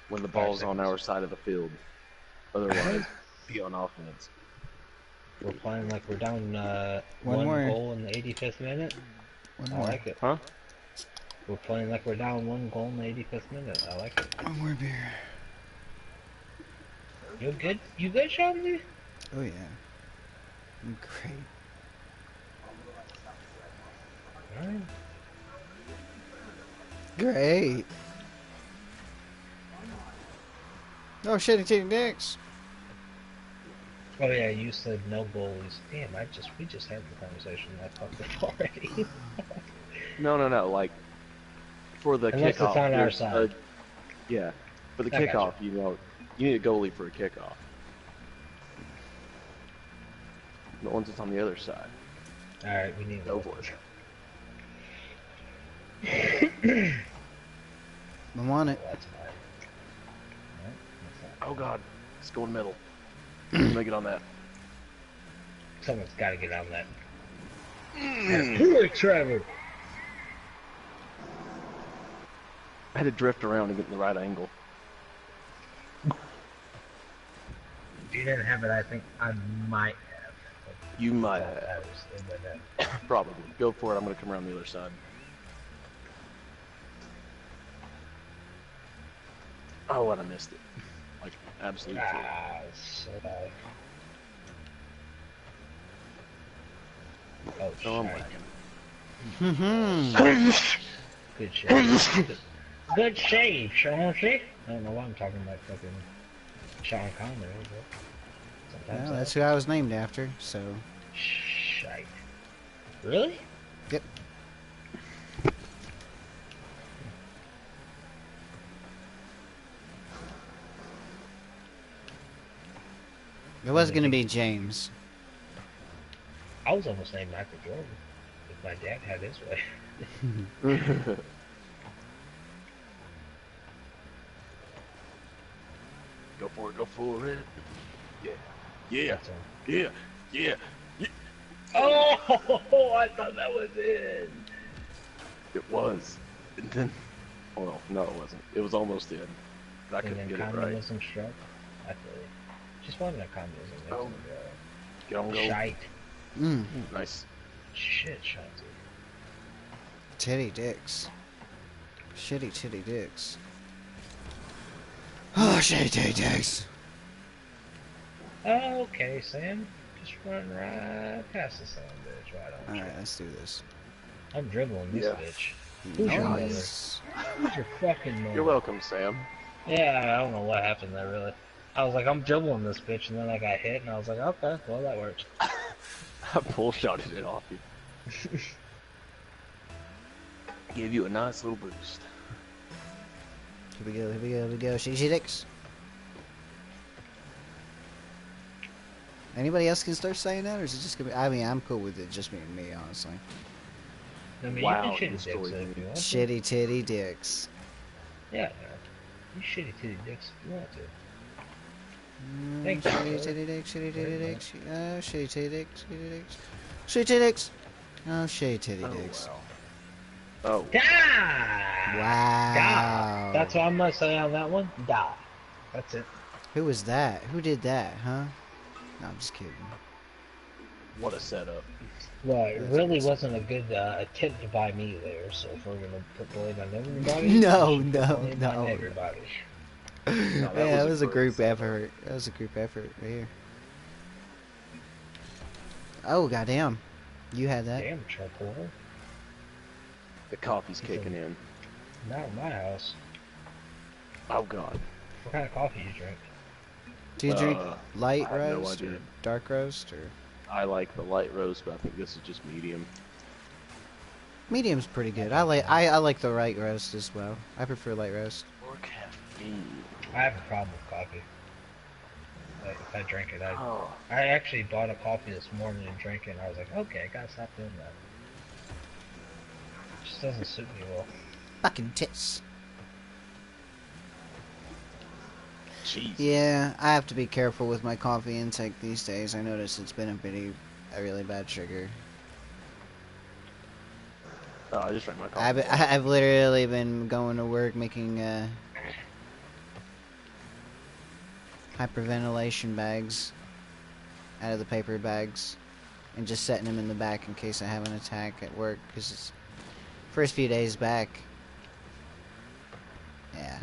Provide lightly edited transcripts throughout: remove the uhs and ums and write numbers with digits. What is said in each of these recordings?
when the 5 ball's on seconds. our side of the field. Otherwise, be on offense. We're playing like we're down One one more. goal in the 85th minute. One I more. like it. Huh? We're playing like we're down one goal in the 85th minute. I like it. One more beer. You good? You good, Shandy? Oh yeah. I'm great. Alright. Great. Oh shit, it's eating dicks. Oh yeah, you said no goalies. Damn, we just had the conversation. I fucked up already. No. Like for the Unless kickoff. it's on our side. Yeah, for the I gotcha. kickoff, you need a goalie for a kickoff. The ones that's on the other side. Alright, we need to Go for it. I'm on it. That's fine. Alright, that's fine. Oh god, it's going middle. Make it on that. Someone's got to get on that. Do it, Trevor. I had to drift around and get in the right angle. If you didn't have it, I think I might have. You might That have. was in the net. Probably. Go for it. I'm gonna come around the other side. Oh, and I missed it. Like absolute fool. Ah, so bad. Oh, Oh, I'm shit. lacking. Good shave. Good shave, Chauncey. I don't know why I'm talking about fucking Sean Connery, but sometimes Well, that's who I was named after, so. Shite. Really? Yep. It was gonna be James. I was almost named Michael Jordan if my dad had his way. Go for it. Go for it. Yeah. Yeah. That's all. Yeah. Yeah. Oh, I thought that was it. It was. And then, well, no, it wasn't. It was almost in. But I And couldn't then get it right. communism struck. I feel it. Just wasn't a communism. It was Get on a go. shite. Nice. Shit, shite. Titty dicks. Shitty titty dicks. Oh, shitty titty dicks. Okay, Sam. Just run right past the son of a bitch. Right on. Alright, let's do this. I'm dribbling this Yeah. bitch. Who's your mother? Nice. Who's your fucking mother? You're welcome, Sam. Yeah, I don't know what happened there, really. I was like, I'm dribbling this bitch, and then I got hit, and I was like, okay, well, that works. I pull shotted it off you. Gave you a nice little boost. Here we go, here we go, here we go. Shitty dicks. Anybody else can start saying that, or is it just gonna be? I mean, I'm cool with it just being me, honestly. I mean, Wow, you can this shitty dicks story if you want to. Shitty titty dicks. Yeah, you shitty titty dicks if you want to. Thank Shitty you. titty dicks, shitty titty dicks. Oh, shitty titty dicks, shitty dicks. Shitty titty dicks. Oh, shitty titty dicks. Wow. Oh. Die! Wow. Die! That's what I'm gonna say on that one. Die. That's it. Who was that? Who did that, huh? No, I'm just kidding. What a setup. Well, it really wasn't a good attempt by me there, so if we're gonna put blame on everybody... No, we should put no, blame no. on everybody. Yeah, it was a group setup. effort. That was a group effort right here. Oh, goddamn. You had that. Damn, charcoal. The coffee's kicking in. Not in my house. Oh god. What kind of coffee you drink? Do you drink light I have no roast or idea. dark roast or? I like the light roast, but I think this is just medium. Medium's pretty good. I like the light roast as well. I prefer light roast. Or caffeine. I have a problem with coffee. Like, if I drink it, Oh. I actually bought a coffee this morning and drank it, and I was like, okay, I gotta stop doing that. It just doesn't suit me well. Fucking tits. Jeez. Yeah, I have to be careful with my coffee intake these days. I notice it's been a really bad trigger. Oh, I just drank my coffee. I've literally been going to work making hyperventilation bags out of the paper bags and just setting them in the back in case I have an attack at work, because it's first few days back. Yeah.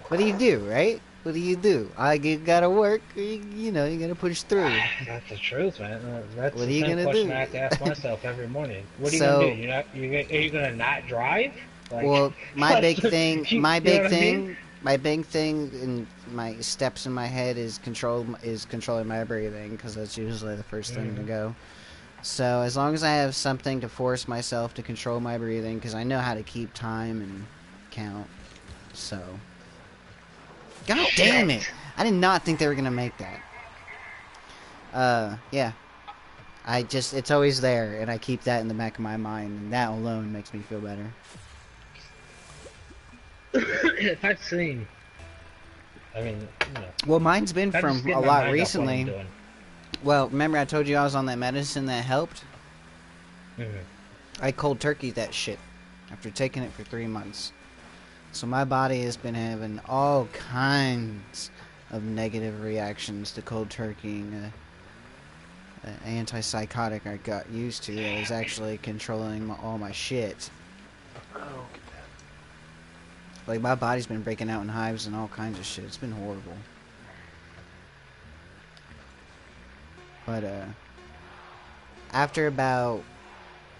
What do you do, right? What do you do? You gotta work, you know, you gotta push through. That's the truth, man. That's What are the you same gonna question do? I have to ask myself every morning. What are you So- gonna do? Are you gonna not drive? Like, Well, my like, big thing, you my know big what I thing, mean? my big thing in my steps in my head is controlling my breathing, because that's usually the first thing to go. So as long as I have something to force myself to control my breathing, because I know how to keep time and count. So, God damn it! I did not think they were gonna make that. Yeah. It's always there, and I keep that in the back of my mind, and that alone makes me feel better. If I've seen, I mean, you know, Well, mine's been if I just from get a my lot mind off what I'm recently. doing. Well, remember I told you I was on that medicine that helped? Mhm. I cold turkeyed that shit after taking it for 3 months. So my body has been having all kinds of negative reactions to cold turkeying. An antipsychotic I got used to that is actually controlling all my shit. Oh, get that. Like, my body's been breaking out in hives and all kinds of shit. It's been horrible. But, after about...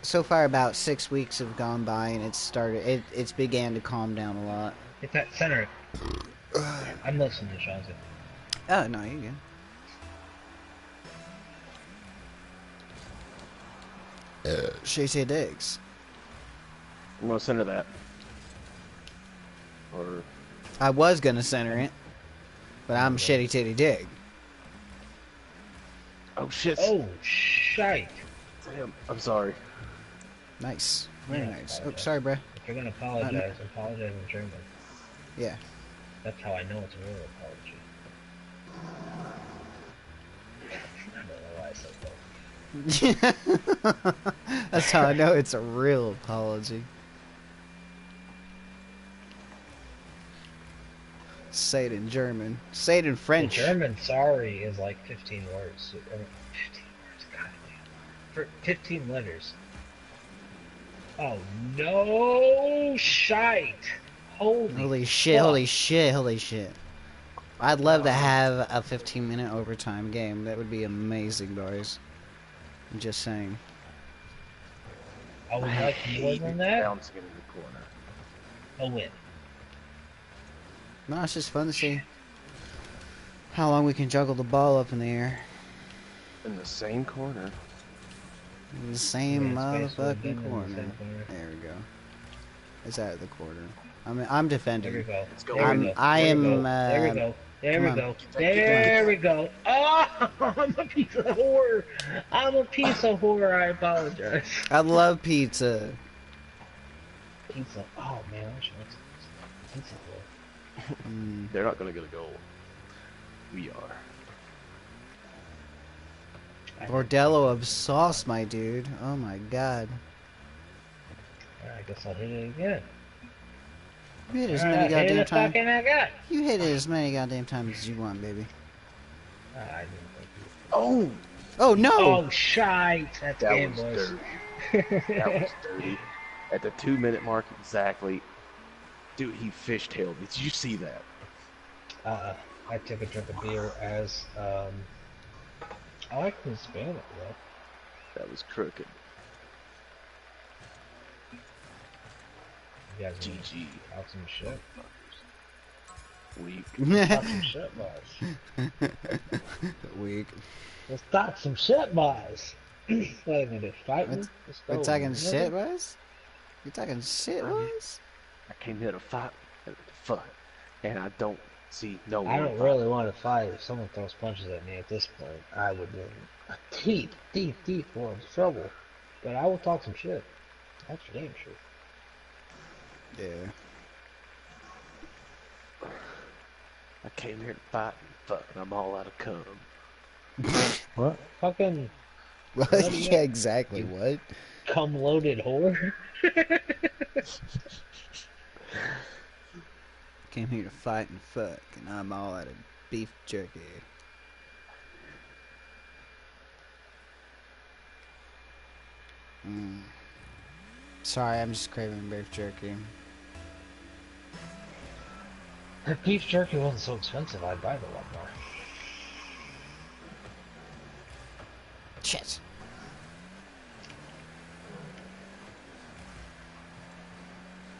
So far, about 6 weeks have gone by, and it's began to calm down a lot. Hit that center. I'm listening to Chauncey. Oh, no, you good. Shay Diggs. I'm gonna center that. Or I was gonna center it, but I'm Shitty Titty Dig. oh shit! Oh, shite. Damn, I'm sorry. Nice. Very Yeah, nice. Oh, apologize. sorry, bruh. If you're gonna apologize, apologize in German. Yeah. That's how I know it's a real apology. I don't know why I said that. That's how I know it's a real apology. Say it in German. Say it in French. The German sorry is like 15 words. 15 words, goddamn. For 15 letters. Oh no, shite! Holy shit, fuck. holy shit, holy shit. I'd love to have a 15-minute overtime game. That would be amazing, boys. I'm just saying. I would like more than that. Bouncing in the corner. A win. No, it's just fun to see how long we can juggle the ball up in the air. In the same corner. In the same Yeah, it's basically motherfucking been in the corner. same corner. There we go. It's out of the corner. I'm defending. There we go. Let's go. There we I'm- go. I There we am, go. There we go. There come we on. go. There we go. Oh, I'm a piece of horror. I'm a piece of horror. I apologize. I love pizza. Pizza. Oh man, I should make some pizza. Mm. They're not gonna get a goal. We are. Bordello of sauce, my dude. Oh my god. I guess I'll hit it again. You hit it as Hit many it goddamn times. fucking again. You hit it as many goddamn times as you want, baby. I didn't think you. Oh, Oh no! Oh, shite. That's that game, was boys. dirty. That was dirty. At the 2-minute mark exactly. Dude, he fishtailed. Did you see that? I took a drink of beer as I like to span it, bro. That was crooked. You guys GG. talk some shit. Weak. Talk some shit, boys. Weak. Let's talk some shit, boys. What, are they fighting? We're talking shit, boys? You talking shit, boys? I came here to fight and fun, and I don't see no one. I don't fight. really want to fight. If someone throws punches at me at this point, I would be in a deep world of trouble. But I will talk some shit. That's for damn sure. Yeah. I came here to fight and fuck, and I'm all out of cum. What? Fucking What? What do you- Yeah, exactly. What? cum-loaded whore? Came here to fight and fuck, and I'm all out of beef jerky. Sorry, I'm just craving beef jerky. If beef jerky wasn't so expensive, I'd buy it a lot more. Shit.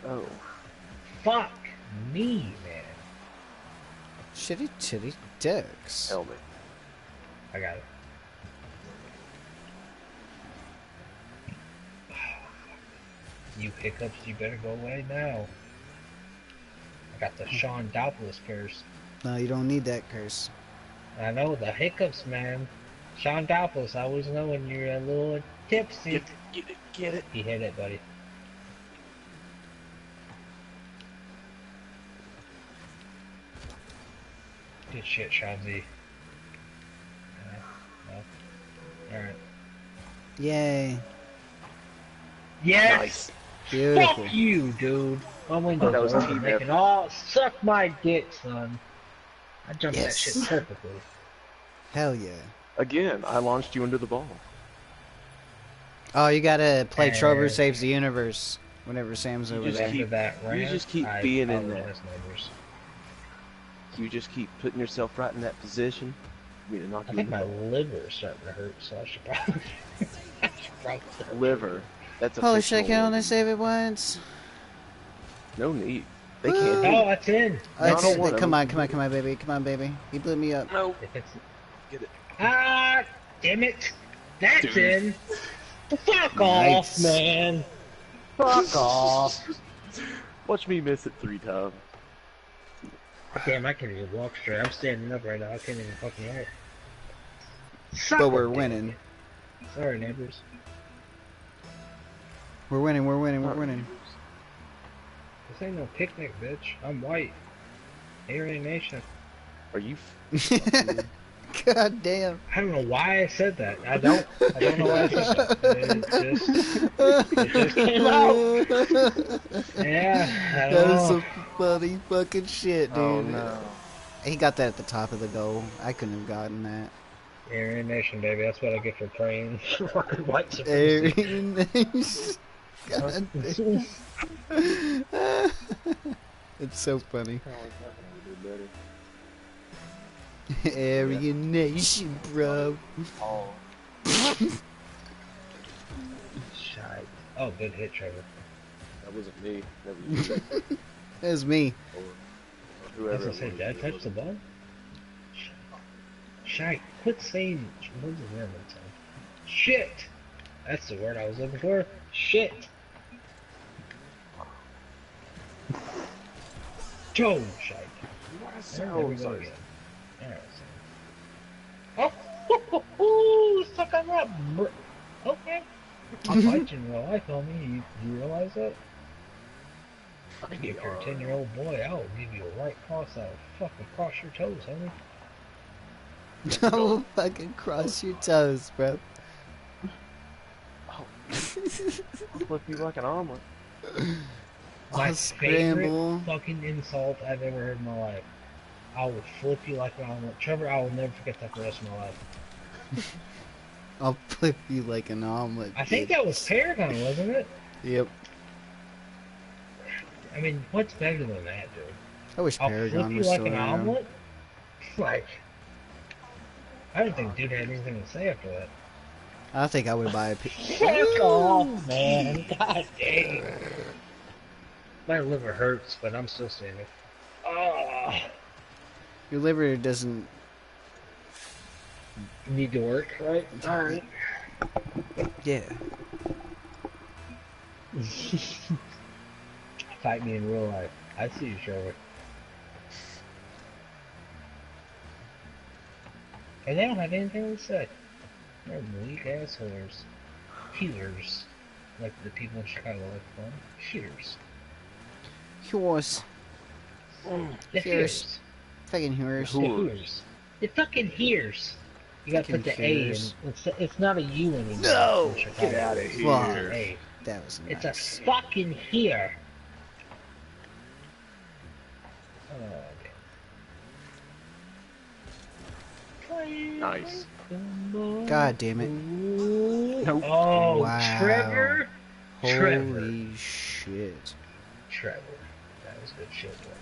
Oh. Fuck me, man. Shitty titty dicks. Helmet. I got it. You hiccups, you better go away now. I got the Sean Doubtless curse. No, you don't need that curse. I know the hiccups, man. Sean Doubtless, I always know when you're a little tipsy. Get it. He hit it, buddy. Good shit, Sean Z. No. Alright. Yay. Yes! Nice. Beautiful. Fuck you, dude. My windows That was are open. team They effort. can all suck my dick, son. I jumped that Yes. shit perfectly. Hell yeah. Again, I launched you into the ball. Oh, you gotta play Trover And- Saves the Universe whenever Sam's over just there. After keep- that you rant, just keep I being in followed there. his neighbors. You just keep putting yourself right in that position. You need to knock I you think in the my ball. liver is starting to hurt, so I should probably. I should probably Liver. That's a Holy shit, I can fictional only organ. save it once. No need. They can't. Oh, that's in. I don't want Come him. on, baby. Come on, baby. He blew me up. No. If it's Get it. ah, damn it, that's Dude. in. Fuck Nice. off, man. Fuck off. Watch me miss it 3 times. Damn, I can't even walk straight. I'm standing up right now. I can't even fucking walk. But Suck we're it, winning. Sorry, neighbors. We're winning, we're winning, we're winning. This ain't no picnic, bitch. I'm white. Aryan Nation. Are you? God damn. I don't know why I said that. I don't know why I said that. It just came out. Yeah, I That don't was know. some funny fucking shit, dude. Oh no. He got that at the top of the goal. I couldn't have gotten that. Aryan Nation, baby. That's what I get for praying for fucking white supremacy. Aryan Nation. God damn. It's so funny. Aryan Nation, bro. Oh. Shite. Oh, good hit, Trevor. That wasn't me. That was you. That was me. Or That's whoever. what I said. it Did I was. touch the ball? Shite. Quit saying. What's the word? Shit. That's the word I was looking for. Shit. Joe shite. There we go again. Alright, so. Oh, suck on that. Okay. I'll fight you in real life, homie. You realize that? If you're a 10-year-old boy, I'll give you a right cross out. Fucking cross your toes, homie. Don't fucking cross your toes, bro. I'll flip you like an omelet. My I'll favorite scramble. fucking insult I've ever heard in my life. I will flip you like an omelet. Trevor, I will never forget that for the rest of my life. I'll flip you like an omelet. I think kid. that was Paragon, wasn't it? Yep. I mean, what's better than that, dude? I wish I'll Paragon flip you was like still an around. omelet? Like, I don't think dude had anything to say after that. I think I would buy a. Fuck off, man. God dang. My liver hurts, but I'm still standing. Oh, Your liver doesn't. need to work, right? Alright. Yeah. Fight me in real life. I see you, Trevor. And they don't have anything to say. They're weak ass whores. Healers. Like the people in Chicago like to call them. Healers. Horse. The Healers. healers. Fucking horse. The healers. The fucking hears. You gotta put the Fucking A in. hears. It's not a U anymore. No! in Chicago. Get outta It's here. Fuck. A. That was It's nice. a fucking here. Nice. God damn it. Nope. Oh, Wow. Trevor. Trevor. Holy shit. Trevor. That was good shit, Trevor.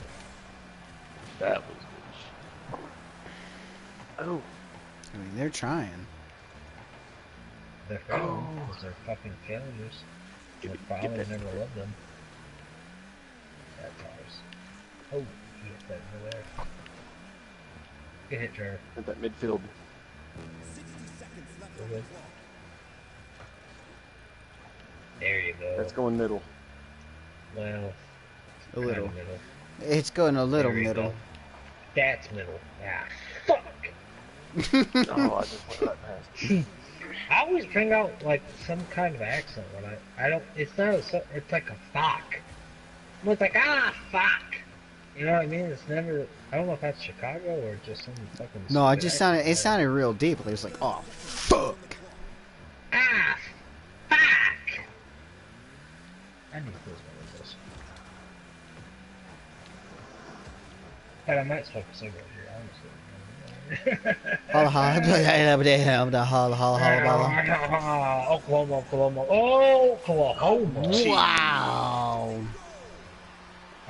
That was good. Oh. I mean, they're trying. They're failing because they're fucking failures. Their fathers never loved them. That cars. Oh, he hit that over there. Good hit, Trevor. At that midfield. We're good. There you go. That's going middle. Well, A little. kinda middle. It's going a little There you middle. go. That's middle. Ah, fuck! Oh, I just went right past. I always bring out like some kind of accent when I don't. It's not. It's like a fuck. It's like fuck. You know what I mean? It's never. I don't know if that's Chicago or just some fucking. No, it stupid just sounded. It accent. sounded real deep. It was like, oh fuck. Fuck! I need to close one of those. But I might smoke a cigarette here, honestly. Holla holla holla. Oklahoma. Oklahoma. Wow.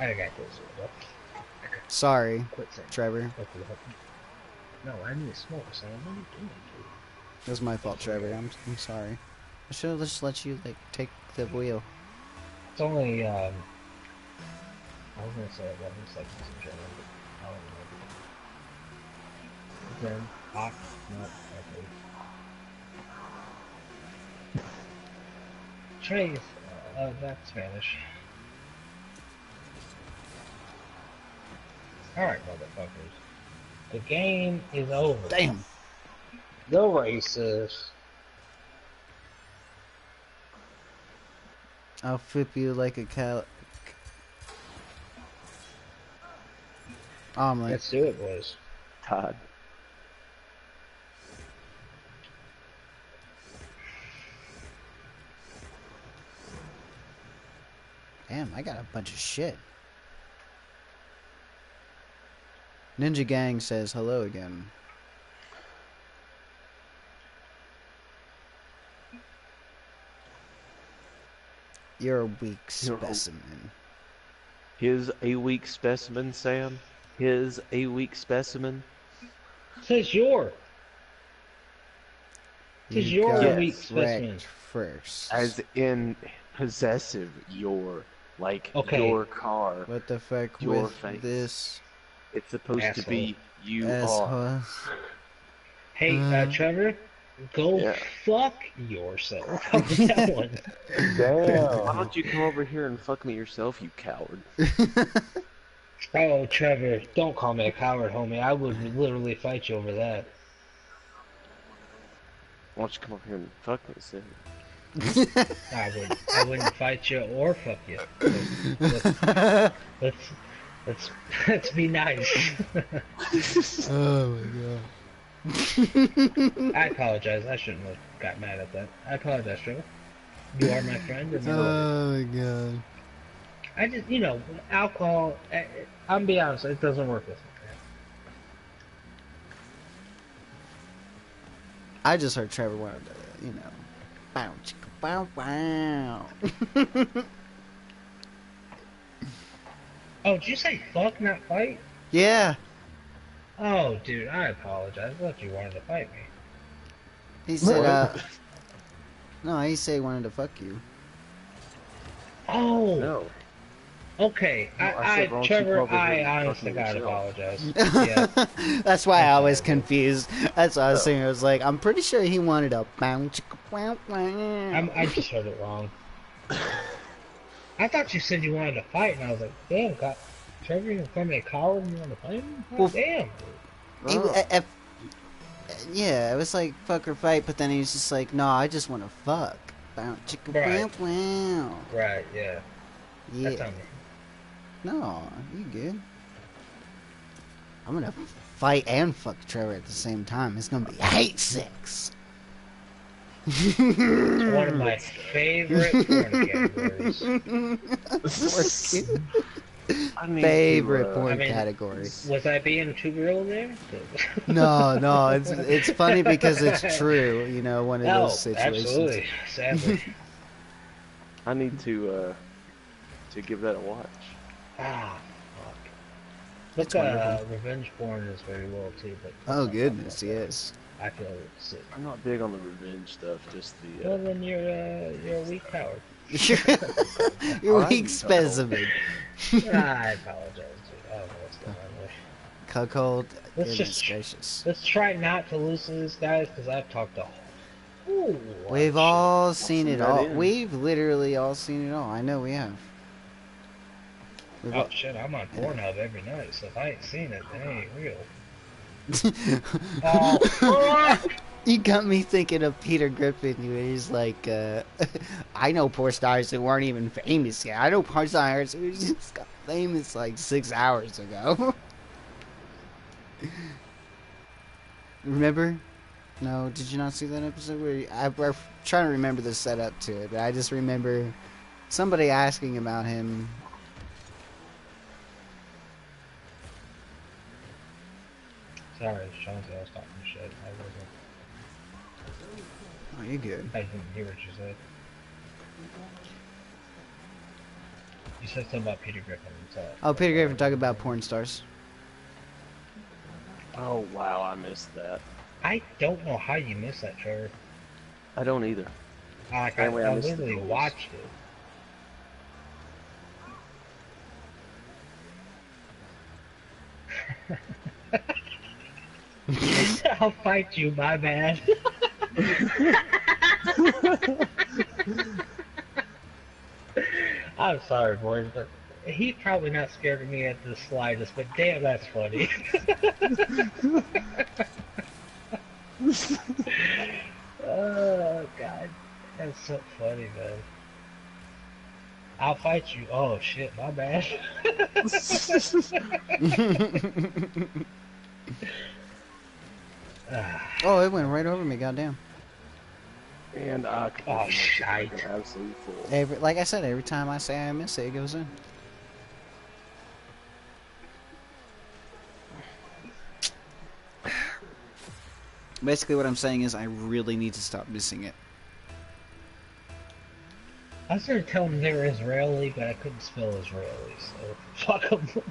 I got this. Sorry, Quit saying Trevor. Oklahoma. No, I need to smoke, son. What are you doing, dude? It was my fault, Trevor. I'm sorry. I should have just let you like take the wheel. It's only, I was gonna say 11 seconds in general, but I don't know. Then, no, okay. Trace, that's Spanish. Alright, motherfuckers. The game is over. Damn. The racist. I'll flip you like a cow. Omelet. Let's do it, boys. Todd. Damn, I got a bunch of shit. Ninja Gang says hello again. You're a weak specimen. His a weak specimen, Sam. His a weak specimen. Says your. Says You you're got a weak wrecked specimen. first. As in possessive, your. Like Okay. your car. What the fuck Your with face. this It's supposed to be you are. asshole? Hey, Trevor, go Yeah. fuck yourself. How about that one? Damn. Why don't you come over here and fuck me yourself, you coward? Oh, Trevor, don't call me a coward, homie. I would literally fight you over that. Why don't you come over here and fuck me, Sam? I wouldn't fight you or fuck you. Let's be nice. Oh my god. I apologize. I shouldn't have got mad at that. I apologize, Trevor. You are my friend. And Oh my god. I just, alcohol. I'm be honest, it doesn't work with me. I just heard Trevor wanted to, bow chicka bow wow. Oh, did you say fuck, not fight? Yeah. Oh, dude, I apologize. I thought you wanted to fight me. He said, What? no, he said he wanted to fuck you. Oh, No. okay. No, I said, why don't you Trevor, come over here I and fuck honestly me gotta yourself? apologize. Yeah. That's why I was Okay. confused. That's why I was Oh. saying. I was like, I'm pretty sure he wanted a bow chicka wow wow. I just heard it wrong. I thought you said you wanted to fight, and I was like, damn, Trevor, you call me a coward and you want to fight me? God Well, damn. He- Oh. yeah, it was like fuck or fight, but then he's just like, no, I just want to fuck. Bow chicka Right. wow wow. Right, yeah. That's Yeah. on me. No, you good. I'm gonna fight and fuck Trevor at the same time. It's gonna be hate sex. It's one of my favorite porn categories. I need Favorite to, porn I mean, category. Was I being too real there? No, no, it's funny because it's true. You know, one of those Oh, situations. absolutely. Sadly. I need to give that a watch. Ah, fuck. It's Look, wonderful. revenge porn is very well too, but Oh let's not talk goodness, about that. yes. I feel sick. I'm not big on the revenge stuff. Just the. Well, then you're a weak coward. You're a I weak know. specimen. I apologize, dude. I don't know what's going on there. Cuckold, Let's goodness just gracious. let's try not to listen to this, guys, because I've talked a whole lot We've of all seen send it that all. in. We've literally all seen it all. I know we have. We've shit. all... Oh shit, I'm on Pornhub every night, so if I ain't seen it, then it ain't real. Fuck! You got me thinking of Peter Griffin, where he's like, I know porn stars who weren't even famous yet. I know porn stars who just got famous like 6 hours ago. Remember? No, did you not see that episode? We're trying to remember the setup to it, but I just remember somebody asking about him. Sorry, Chauncey, I was talking shit. I wasn't. Oh, you good? I didn't hear what you said. You said something about Peter Griffin. Oh, Peter Griffin talking about porn stars. Oh wow, I missed that. I don't know how you missed that, Trevor. I don't either. I Apparently I missed the literally rules. watched it. I'll fight you, my bad. I'm sorry, boys, but he's probably not scared of me at the slightest, but damn, that's funny. Oh, God. That's so funny, man. I'll fight you. Oh, shit, my bad. Oh, it went right over me, goddamn. And I Oh, shite. absolutely full. Like I said, every time I say I miss it, it goes in. Basically, what I'm saying is I really need to stop missing it. I was going to tell them they were Israeli, but I couldn't spell Israeli, so fuck them.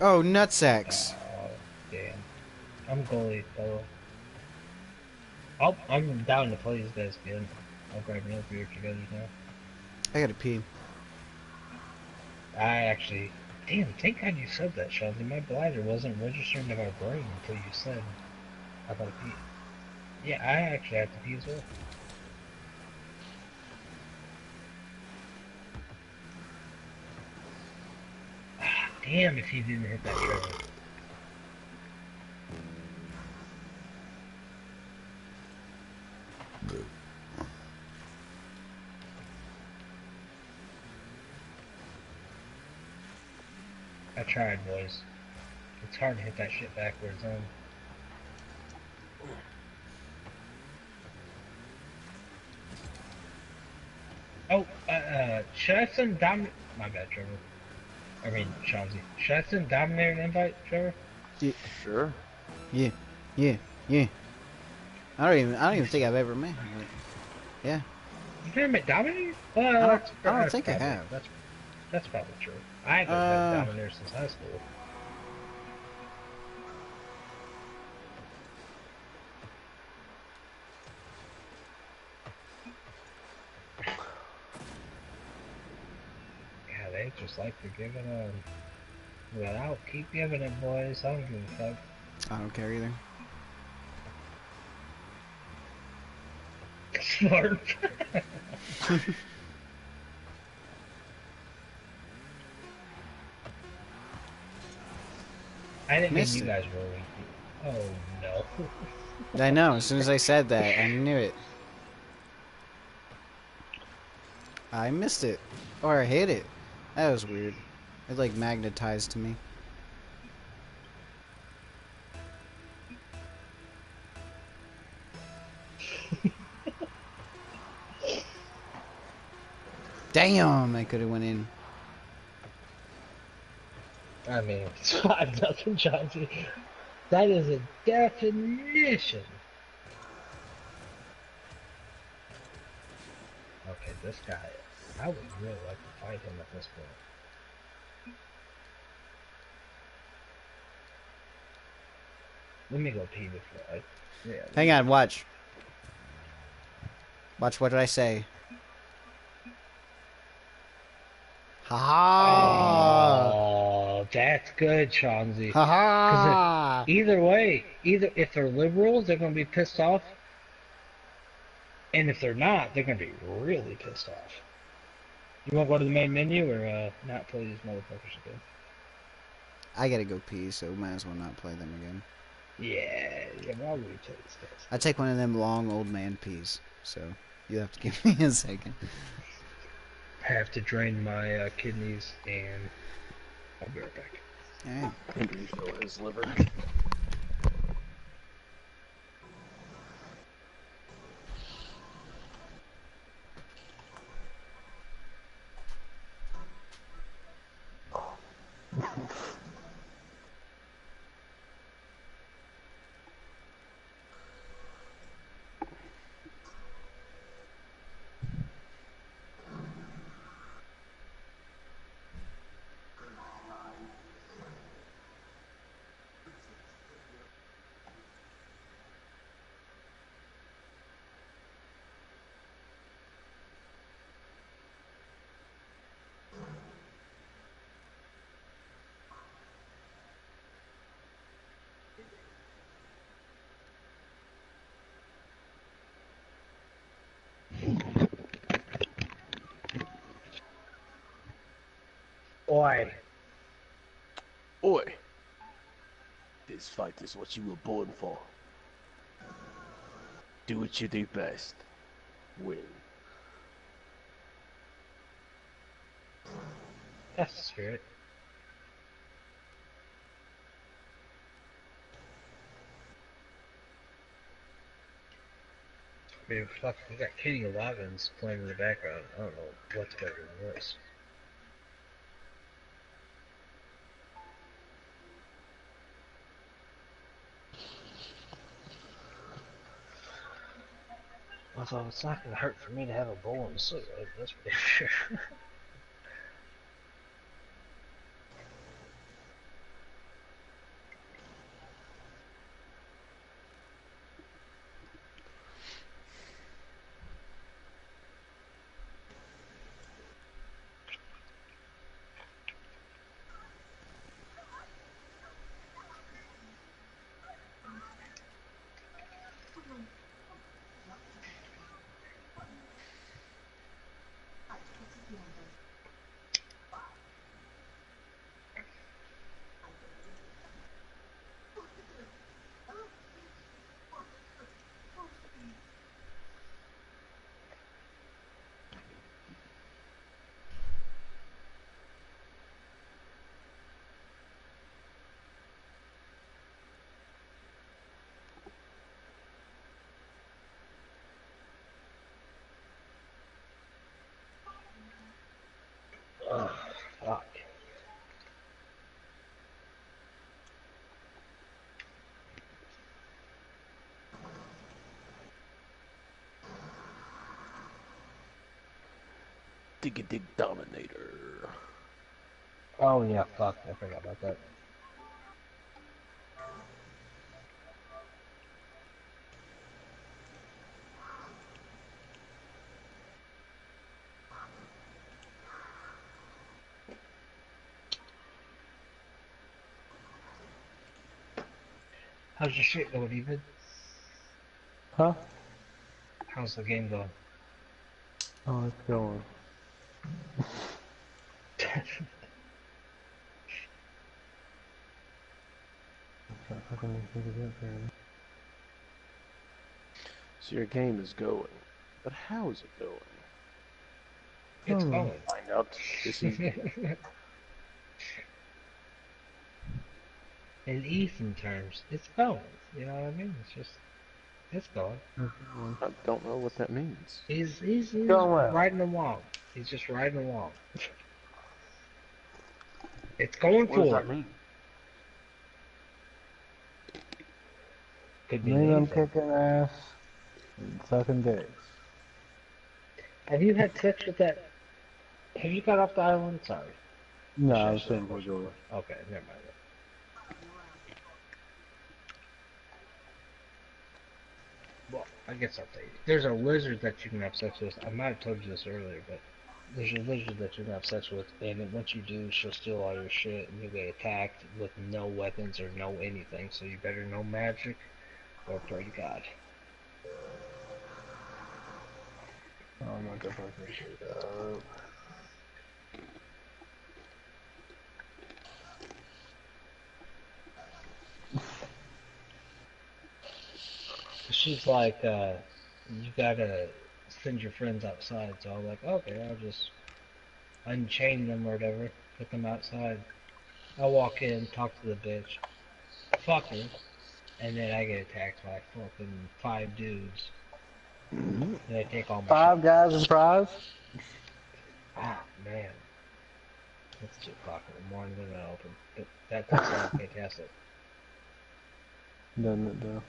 Oh, nutsacks. Oh, damn. I'm goalie, fellow. I'm down to play these guys again. I'll grab another beer if you guys are down. I gotta pee. I actually... Damn, thank God you said that, Shelby. My bladder wasn't registering to my brain until you said I gotta pee. Yeah, I actually have to pee as well. Ah, damn if he didn't hit that trailer. I tried, boys. It's hard to hit that shit backwards, Oh, should I send my bad, Trevor. I mean, Chauncey. Should I send Dominator an invite, Trevor? Sure. Yeah, yeah, yeah. I don't even think I've ever met him. Yeah. You never met Dominator? Well, I don't that's think I probably- have. That's probably true. I haven't met Dominator since high school. Yeah, they just like to give it a... Well, I'll keep giving it, boys. I don't give a fuck. I don't care either. Smart. I didn't mean Missed you it. guys were weak. Oh no. I know. As soon as I said that, I knew it. I missed it, or I hit it. That was weird. It like magnetized to me. Damn, I could have went in. I mean, it's 5-0, Chauncey. That is a definition. Okay, this guy, I would really like to fight him at this point. Let me go pee before I... Yeah. Hang on, watch. Watch, what did I say? Ha ha! Oh, that's good, Chauncey. Ha ha! Either way, if they're liberals, they're going to be pissed off. And if they're not, they're going to be really pissed off. You want to go to the main menu or not play these motherfuckers again? I gotta go pee, so might as well not play them again. Yeah, why would we play these guys? I take one of them long old man pees, so you have to give me a second. I have to drain my kidneys, and I'll be right back. Alright. And refill his liver. Oi. Oi! This fight is what you were born for. Do what you do best. Win. That's the spirit. I mean, fuck, we got Kenny Loggins playing in the background. I don't know what's better than this. Although it's not going to hurt for me to have a bowl and cigarette, that's for sure. Ugh, fuck. Dig Dominator. Oh yeah, fuck, I forgot about that. How's your shit going, Ethan? Huh? How's the game going? Oh, it's going. How can they figure that out? So your game is going. But how is it going? It's Hmm. going. Find out this evening. In Ethan terms, it's going. You know what I mean? It's just It's going. I don't know what that means. He's Going well. riding along. He's just riding along. It's going What does forward. that mean? Could be Me, I'm anything. kicking ass and sucking dicks. Have you had sex with that? Have you got off the island? Sorry. No, Should I I was say saying that for George. Okay, never mind. Well, I guess I'll tell you. There's a lizard that you can have sex with. I might have told you this earlier, but there's a lizard that you can have sex with, and then once you do, she'll steal all your shit, and you get attacked with no weapons or no anything. So you better know magic or pray to God. Oh, I'm not gonna fuck this shit up. She's like, you gotta send your friends outside. So I'm like, okay, I'll just unchain them or whatever, put them outside. I walk in, talk to the bitch, fuck her, and then I get attacked by fucking 5 dudes. And they take all my 5 guys and fries? shit. Ah, man. It's 2 o'clock in the morning, they're not open. But that does sound fantastic. Doesn't it though?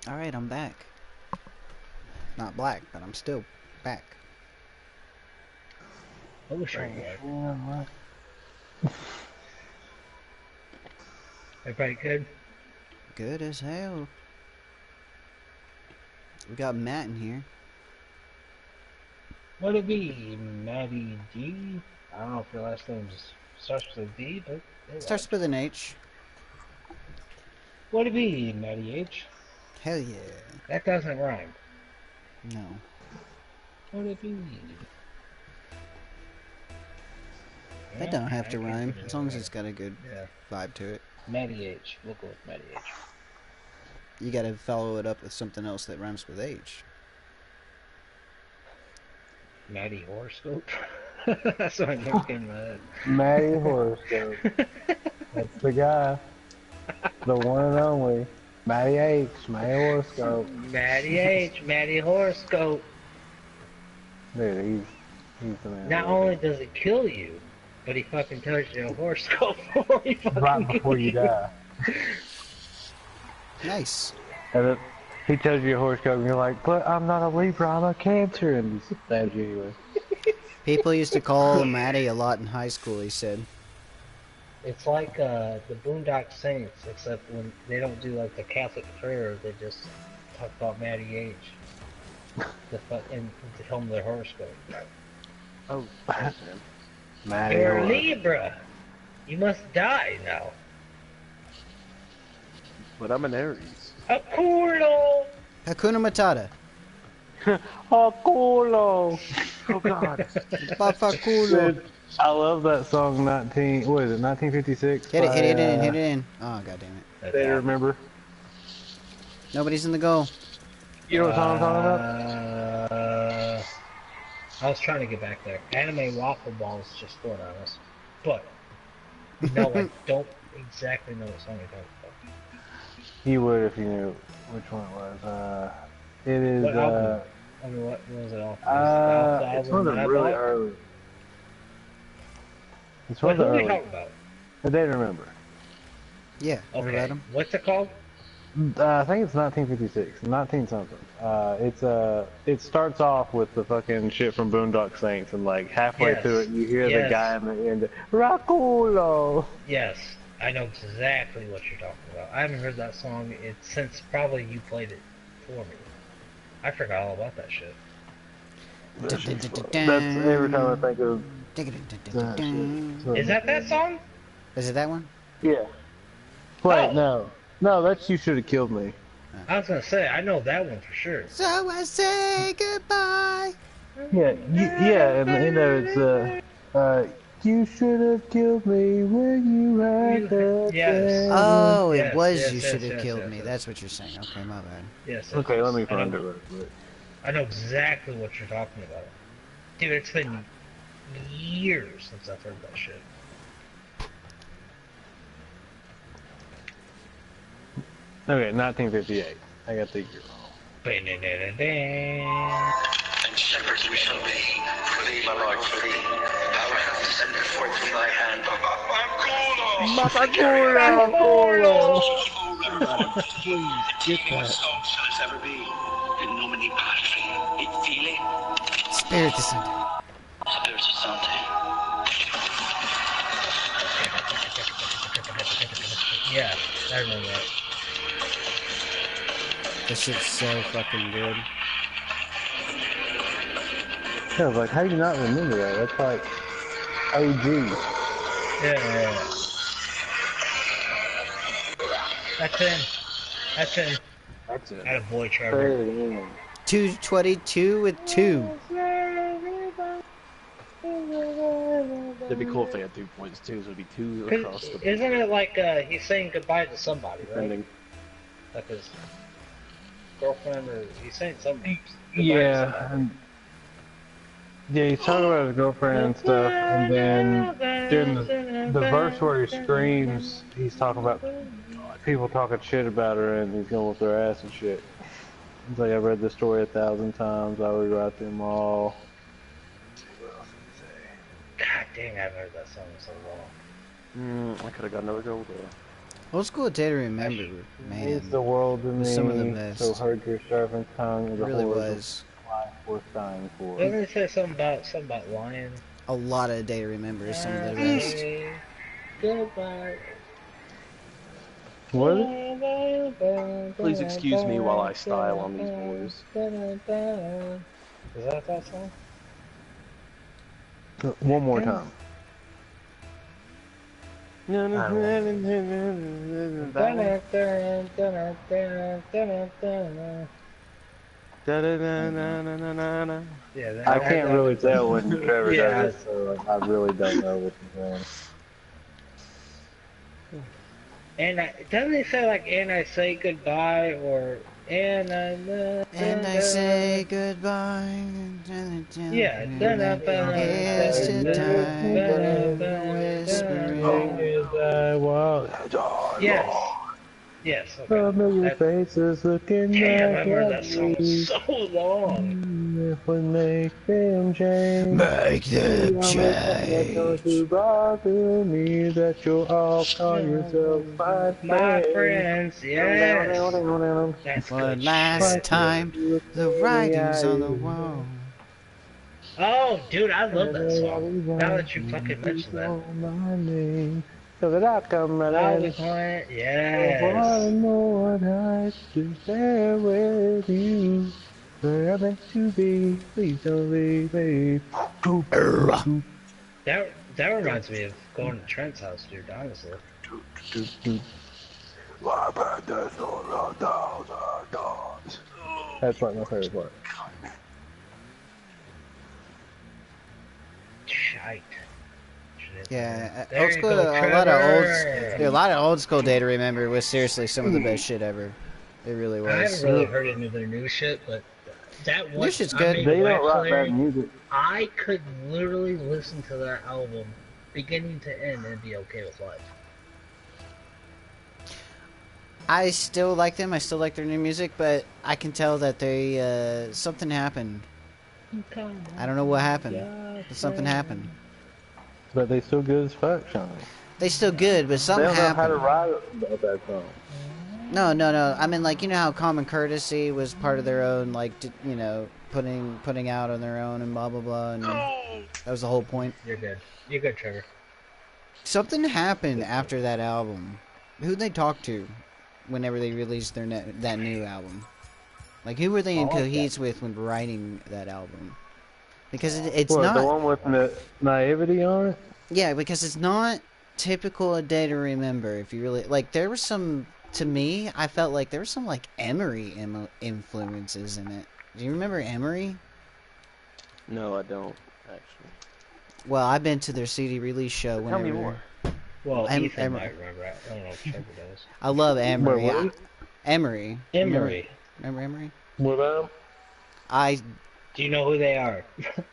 Alright, I'm back. Not black, but I'm still back. I wish I was. Everybody good? Good as hell. We got Matt in here. What it be, Maddie D? I don't know if your last name starts with a D, but it Starts with an H. What it be, Maddie H? Hell yeah. That doesn't rhyme. No. What it be? That don't have to rhyme, as long as it's got a good Yeah, vibe to it. Maddie H. We'll go with Maddie H. You gotta follow it up with something else that rhymes with H. Maddie Horoscope. That's what I never came to my head. Matty Horoscope. That's the guy. The one and only. Matty H. Matty Horoscope. Maddie H. Maddie Horoscope. Dude, he's the man. Not only does it kill you, but he fucking tells you a horoscope before he fucking Right before you kills die. Nice. And then he tells you your horoscope and you're like, but I'm not a Libra, I'm a Cancer. And he stabs you anyway. People used to call Maddie a lot in high school, he said. It's like the Boondock Saints, except when they don't do like the Catholic prayer, they just talk about Maddie H. And to tell them their horoscope. Oh, thanks, man. Matty You're a Horoscope. Libra. You must die now. But I'm an Aries. Acuerdo. Hakuna Matata. Oh, culo. Oh God. Bafakulo. Dude, I love that song 1956? Hit it, by, hit it in, hit it in. Oh, god damn it. They remember? Nobody's in the goal. You know what song I'm talking about? I was trying to get back there. Anime Waffle Balls just scored on us. But, no, I don't exactly know what song you're talking about. You would if you knew which one it was. It is, What album? I mean, what was it off? it's one of the really early. It's one What of the are we early. talking about? But they remember. Yeah, what Okay. about him? What's it called? I think it's 1956, 19 something. It starts off with the fucking shit from Boondock Saints, and like halfway Yes. through it, you hear the Yes. guy in the end, Rockulo. Yes, I know exactly what you're talking about. I haven't heard that song since probably you played it for me. I forgot all about that shit. That's every time I think of that shit. Is that song? Is it that one? Yeah. Wait, Oh. no, that's You Should Have Killed Me. I was gonna say, I know that one for sure. So I say goodbye. Yeah, and it's you should have killed me when you had that. Yes. Oh, Yes, it was yes, You yes, Should Have yes, Killed yes, Me. yes. That's what you're saying. Okay, my bad. Yes. Okay, let me I find know- it real quick. I know exactly what you're talking about. Dude, it's been years since I've heard that shit. Okay, 1958. I got the year wrong. Ba-da-da-da-da. And shepherds we shall be, for thee, my Lord, for thee. Power hath descended forth from thy hand. Please get that. Song shall it ever be. In nomine Patri, et Filii, Spirit descended. Spiritus Sancti. Yeah, I remember that. This shit's so fucking good. I was like, how do you not remember that? That's like OG. Yeah. That's in. That's it. Attaboy, Say Trevor. it again. 222 with 2. It'd be cool if they had 2 points too, so it'd be 2 across the Isn't it like he's saying goodbye to somebody, right? ending. Like his girlfriend, or he's saying something. goodbye to Yeah, somebody. and yeah, he's talking about his girlfriend and stuff, and then during the verse where he screams, he's talking about people talking shit about her, and he's going with their ass and shit. He's like, I read this story 1,000 times, I would write them all. God dang, I haven't heard that song in so long. I could have got another goal there. Old school day to remember, It's man. the world to me, Some of the best. so heard your servant's tongue, It the really horrors was. of life worth dying for. Didn't they say something about lying? A lot of day to remember is some of the best. Goodbye. What? Please excuse me while I style on these boys. Is that song? One more time. Yeah, I can't really tell when Trevor Yeah. does it, so I really don't know what he's doing. And doesn't it say like "and I say goodbye" or "and I And I say goodbye. Yeah, It's time whispering. Yes. Yes. Okay. Familiar That- faces looking Damn, back I've heard at that song me. so long. If we make them change, Make them that's going to bother me that you'll all call yourselves my My friends. friends, yes. That's One good last shit. time, the writing's on the wall. Oh, dude, I love that song. Now that you fucking mentioned that. My name, so that I come right All in. the client, One yes. more night to share with you. Where I'm meant to be, please don't leave me. That reminds me of going to Trent's house, dude, honestly. That's like my favorite part. Shite. Yeah, There old you school. go, A lot of old school day to remember was seriously some of the best shit ever. It really I haven't was. really heard any of their new shit, but that one. New shit's I good. Made They Wax don't write Larry, bad music. I could literally listen to that album beginning to end and be okay with life. I still like them. I still like their new music, but I can tell that they something happened. I don't know what happened. But something happened. But they still good as fuck, Shawnee. They still good, but They something don't know how to happened. write about that song. No, no, no. I mean, like, you know how Common Courtesy was part of their own, like, you know, putting out on their own and blah blah blah, and that was the whole point. You're good. You're good, Trevor. Something happened after that album. Who'd they talk to whenever they released that new album? Like, who were they in cohetes with when writing that album? Because it's What, not the one with naivety on it? Yeah, because it's not typical A Day to Remember. If you really like, there was some. To me, I felt like there were some like Emery influences in it. Do you remember Emery? No, I don't actually. Well, I've been to their CD release show. Tell me more. Well, Em- Ethan Em- might remember. I don't know if Trevor does. I love Emery. Wait, what? Emery. Emery. Remember Emery? What Do you know who they are?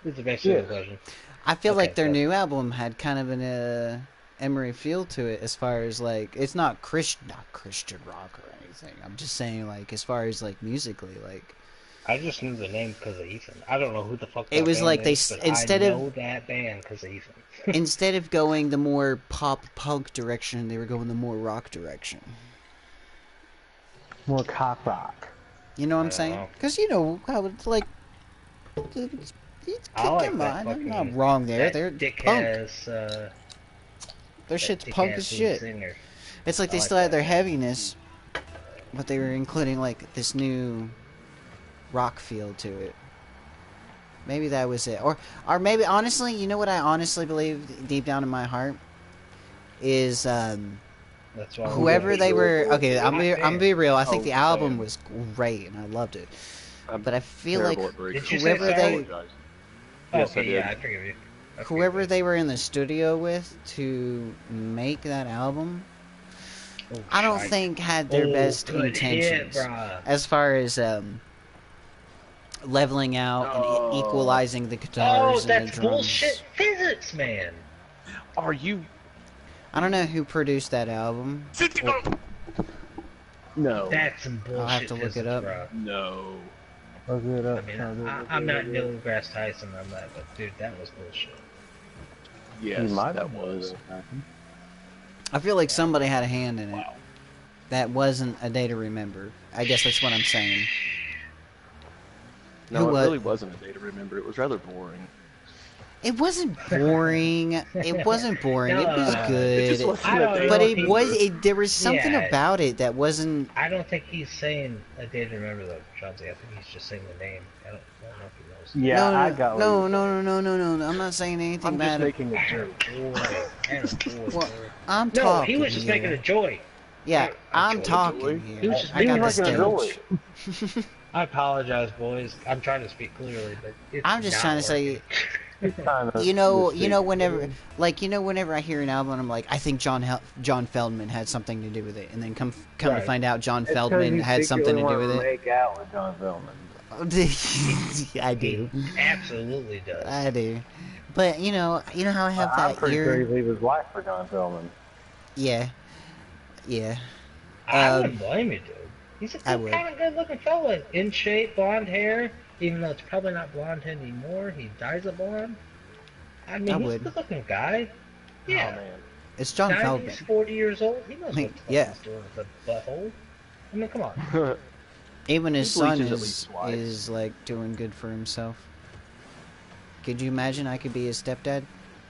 It's basically the question. I feel Okay, like their so- new album had kind of an Emery feel to it, as far as like it's not Christian rock or anything. I'm just saying, like, as far as like musically, like I just knew the name because of Ethan. I don't know who the fuck. It that was band like they is, but instead I of- know that band because of Ethan. instead of going the more pop punk direction, they were going the more rock direction. More cock rock. You know what I'm I don't saying? know. Because you know how it's like. I like Come that on, fucking. I'm not wrong there. That They're dick punk. ass, Their shit's dick punk ass as lead shit. singer. It's like I they like still had that. their heaviness, but they were including like this new rock feel to it. Maybe that was it, or maybe honestly, you know what I honestly believe deep down in my heart is That's why whoever they were. Okay, I'm fan. be real. I think Oh, the album fan. was great and I loved it, I'm but I feel like terrible at breaking. Did you say whoever sorry? they Yes, I Okay, did. yeah, I forgive you. I forgive whoever you. they were in the studio with to make that album, Oh, I don't shite. think had their Oh, best good intentions hit, bruh. as far as leveling out and Oh. equalizing the Oh, guitars and the that's drums. bullshit physics, man. Are you? I don't know who produced that album. No. That's some bullshit. I'll have to look it physics, up. bruh. No. Look it I up. mean, I'm not Neil deGrasse Tyson on that, but dude, that was bullshit. Yes, You might that have was. I feel like somebody had a hand in it. That wasn't A Day to Remember. I guess that's what I'm saying. No, Who it was- really wasn't a day to remember. It was rather boring. It wasn't boring. It wasn't boring. It was No, good. It just wasn't I a don't day know But to if it he- was. There was something Yeah. about it that wasn't. I don't think he's saying a day to remember though, Chauncey. I think he's just saying the name. I don't know if he knows. Yeah, no, I got what no, you're no, no, no, no, no. I'm not saying anything I'm bad. just making a joke. Well, I'm No, talking. he was just here. making a joy. Yeah, I'm Joy. talking He here. was just I got Seems the like an stage. annoyed. I apologize, boys. I'm trying to speak clearly, but it's I'm just not trying to say, working. Kind of you know, mistake. whenever I hear an album, I'm like, I think John Feldman had something to do with it, and then come to Right. find out John It's 'cause Feldman you had something to secretly do with wanna it. Make out with John Feldman. I do, He absolutely does. I do. But you know how I have I'm that pretty sure ear. he'd leave his wife for John Feldman. Yeah, yeah. I Um, wouldn't blame you, dude. He's a I good, would. kind of good-looking fella. In shape, blonde hair. Even though it's probably not blonde anymore, he dyes it blonde. I mean, I he's would. a good-looking guy. Yeah. Oh man. It's John 90s, Feldman. 40 years old. He knows what the fuck Yeah. he's doing with a butthole. I mean, come on. Even his He son bleaches at is least twice. like doing good for himself. Could you imagine I could be his stepdad?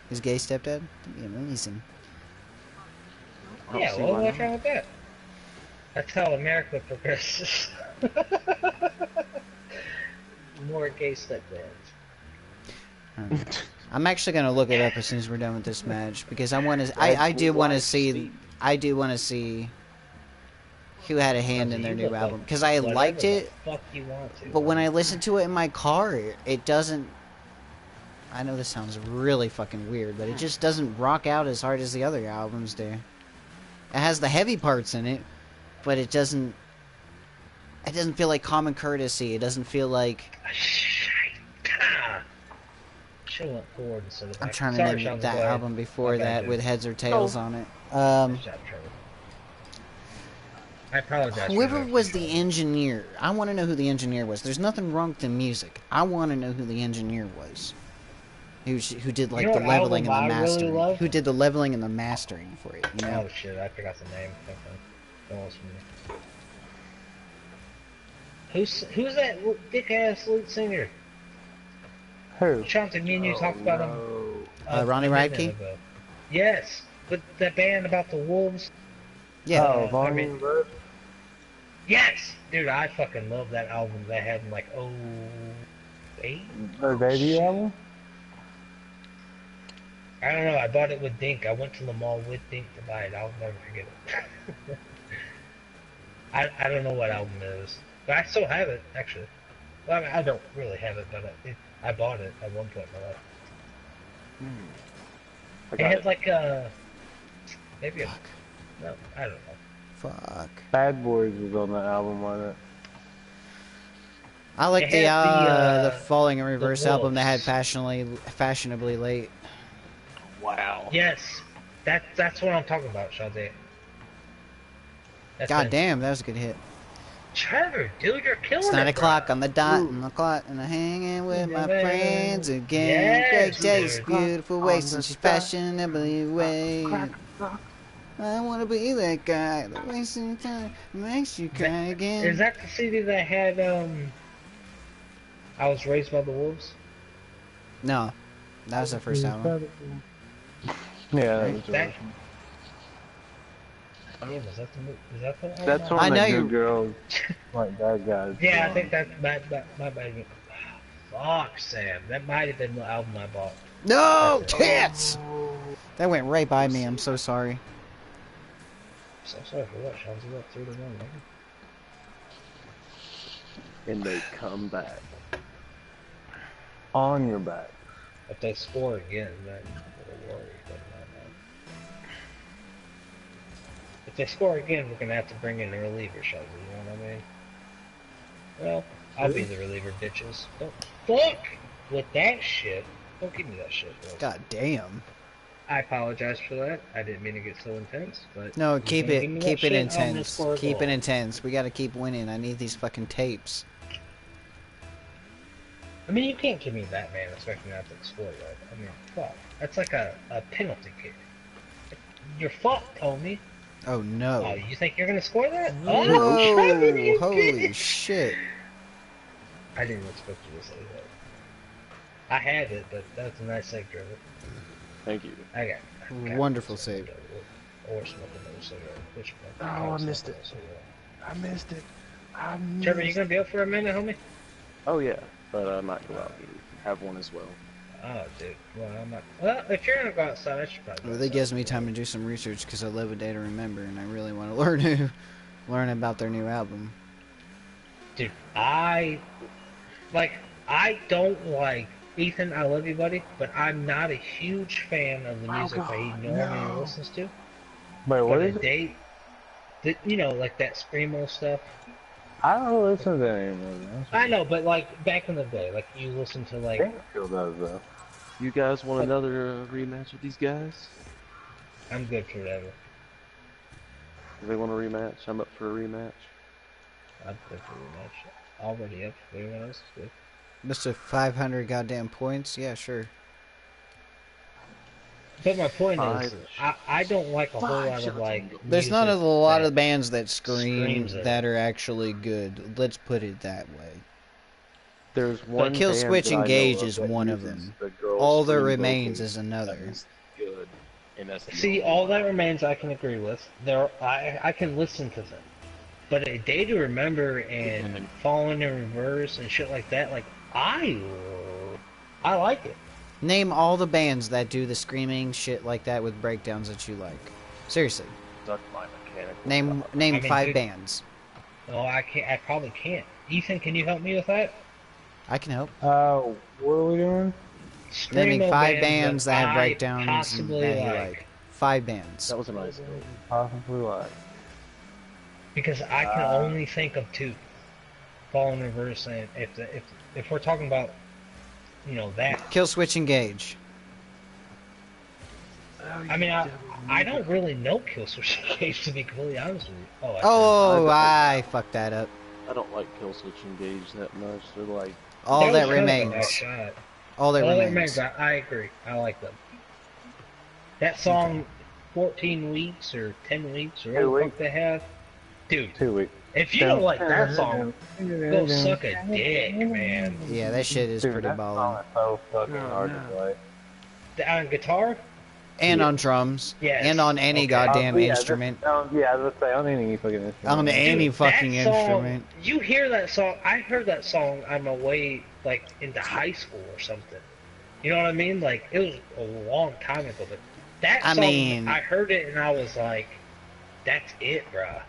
His gay stepdad? That'd be amazing. I don't Yeah, see well, why what's not. wrong with that? That's how America progresses. More gay stepdads. I'm actually gonna look it up as soon as we're done with this match because I want to. I do want to see. I do want to see who had a hand in their You new look like album because I whatever liked the it, Fuck you want to. but when I listen to it in my car, it doesn't. I know this sounds really fucking weird, but it just doesn't rock out as hard as the other albums do. It has the heavy parts in it, but it doesn't. It doesn't feel like Common Courtesy. It doesn't feel like. Should have went forward instead of I'm back. trying to Sorry, name Sean, that go ahead. album before My bad, that dude. with Heads or Tails on it. Good job, Trevor. I apologize. for Whoever that. was the engineer, I want to know who the engineer was. There's nothing wrong with the music. I want to know who the engineer was. Who did like You know the what leveling and album the I really mastering? love? Who did the leveling and the mastering for it? You know? Oh shit, I forgot the name. Okay. Don't listen to me. Who's that dick ass lead singer? Who? Chauncey, me and you talked about him. Ronnie a minute Radke? ago. Yes, but that band about the wolves. Yeah. Oh, I Volume mean- Reverse? Yes, dude, I fucking love that album they had in like 08. Her debut album? I don't know. I bought it with Dink. I went to the mall with Dink to buy it. I'll never forget it. I don't know what album it is, but I still have it actually. Well, I mean, I don't really have it, but I bought it at one point in my life. I It got had it. like maybe a no, I don't know. Fuck. Bad Boys was on the album, wasn't it? I like It the had the Falling in Reverse album they had Wolves. fashionably late. Wow. Yes, that's what I'm talking about, Sade. God damn, that was a good hit. Trevor, dude, you're killing It's 9 it, o'clock bro. on the dot, and the clock, and I'm hanging with my friends again. Yes, Great days, dude. beautiful ways, and she's fashionably way. I wanna be that guy that wasting time makes you cry again. Is that the CD that had I Was Raised by the Wolves? No, that was the first album. Yeah, that was the That- original. Oh, was that the album? That's I one know of the you- good girls, like bad guys. Yeah, I think that might have been. Fuck, Sam. That might have been the album I bought. No, tits! That went right by me, I'm so sorry. So sorry for what, Sean's about 3-1, man. And they come back. On your back. If they score again, then we'll worry. But not. If they score again, we're gonna have to bring in a reliever, Shelby. You know what I mean? Well, I'll be the reliever, bitches. Don't fuck with that shit. Don't give me that shit, bro. God damn. I apologize for that. I didn't mean to get so intense, but No, you keep can't give me it that shit, I'm gonna intense. score a Keep it goal. intense. We gotta keep winning. I need these fucking tapes. I mean, you can't give me that, man, expecting not to exploit it. I mean, fuck. That's like a penalty kick. You're fucked, Tony. Oh Oh, no. you think you're gonna score that? Oh, Trevor, Whoa! you Holy bitch. shit. I didn't expect you to say that. I had it, but that's a nice save, Trevor. Thank you. I got Wonderful save. Or smoking another cigarette. Which one? Oh, I was missed smoking it. a cigarette. I missed it. Trevor, you gonna be up for a minute, homie? Oh yeah, but I might go out and have one as well. Oh, dude. Well, I'm not. Well, if you're gonna go outside, I should probably. Go Well, that outside. gives me time to do some research because I live a day to remember, and I really want to learn about their new album. Dude, I don't like Ethan. I love you, buddy, but I'm not a huge fan of the music that he normally listens to. Wait, what But is it? you know, like that screamo stuff. I don't listen to that anymore. Man. I know, but like back in the day, like you listen to like. Dangerfield does though. You guys want another rematch with these guys? I'm good for whatever. Do they want a rematch? I'm up for a rematch. I'm good for rematch. Already up. Everyone else is good. Mr. 500 goddamn points? Yeah, sure. But my point is, Five. I don't like a whole lot of like. There's not a music lot that of bands that scream screams at that it. are actually good. Let's put it that way. There's one. Kill band Switch that I know Engage of is that one of uses them. the girl All That scream Remains vocals is another. that is good, and that's the See, only all one. that remains I can agree with. I can listen to them, but A Day to Remember and Falling in Reverse and shit like that, like I like it. Name all the bands that do the screaming shit like that with breakdowns that you like. Seriously. Suck my mechanical. Name I mean, 5 dude- bands. Oh, I can't. I probably can't. Ethan, can you help me with that? I can help. What are we doing? Naming Screamo 5 bands that have I breakdowns and possibly that you like. like. 5 bands. That was a nice one. Possibly like. Because I can only think of 2. Falling in Reverse and if we're talking about, you know, that. Kill Switch Engage. I mean, I don't really know Killswitch Engage, to be completely honest with you. Oh, I fucked that up. I don't like Kill Switch Engage that much. They're like, All was That kind of a Remains. nice shot. All That All That Remains. Remains, I agree. I like them. That song, 14 weeks or 10 weeks or 2 whatever the weeks. fuck they have. Dude, 2 weeks. If you don't like that song, go suck a dick, man. Yeah, that shit is Dude, pretty that song baller. is so fucking No, hard no. to play. On guitar? And on drums. Yes. And on any Okay. goddamn Yeah, instrument. Yeah, I was gonna say on any fucking instrument. On any Dude, fucking that song, instrument. You hear that song? I heard that song on my way, like, into high school or something. You know what I mean? Like, it was a long time ago, but that I song, mean- I heard it and I was like, that's it, bruh.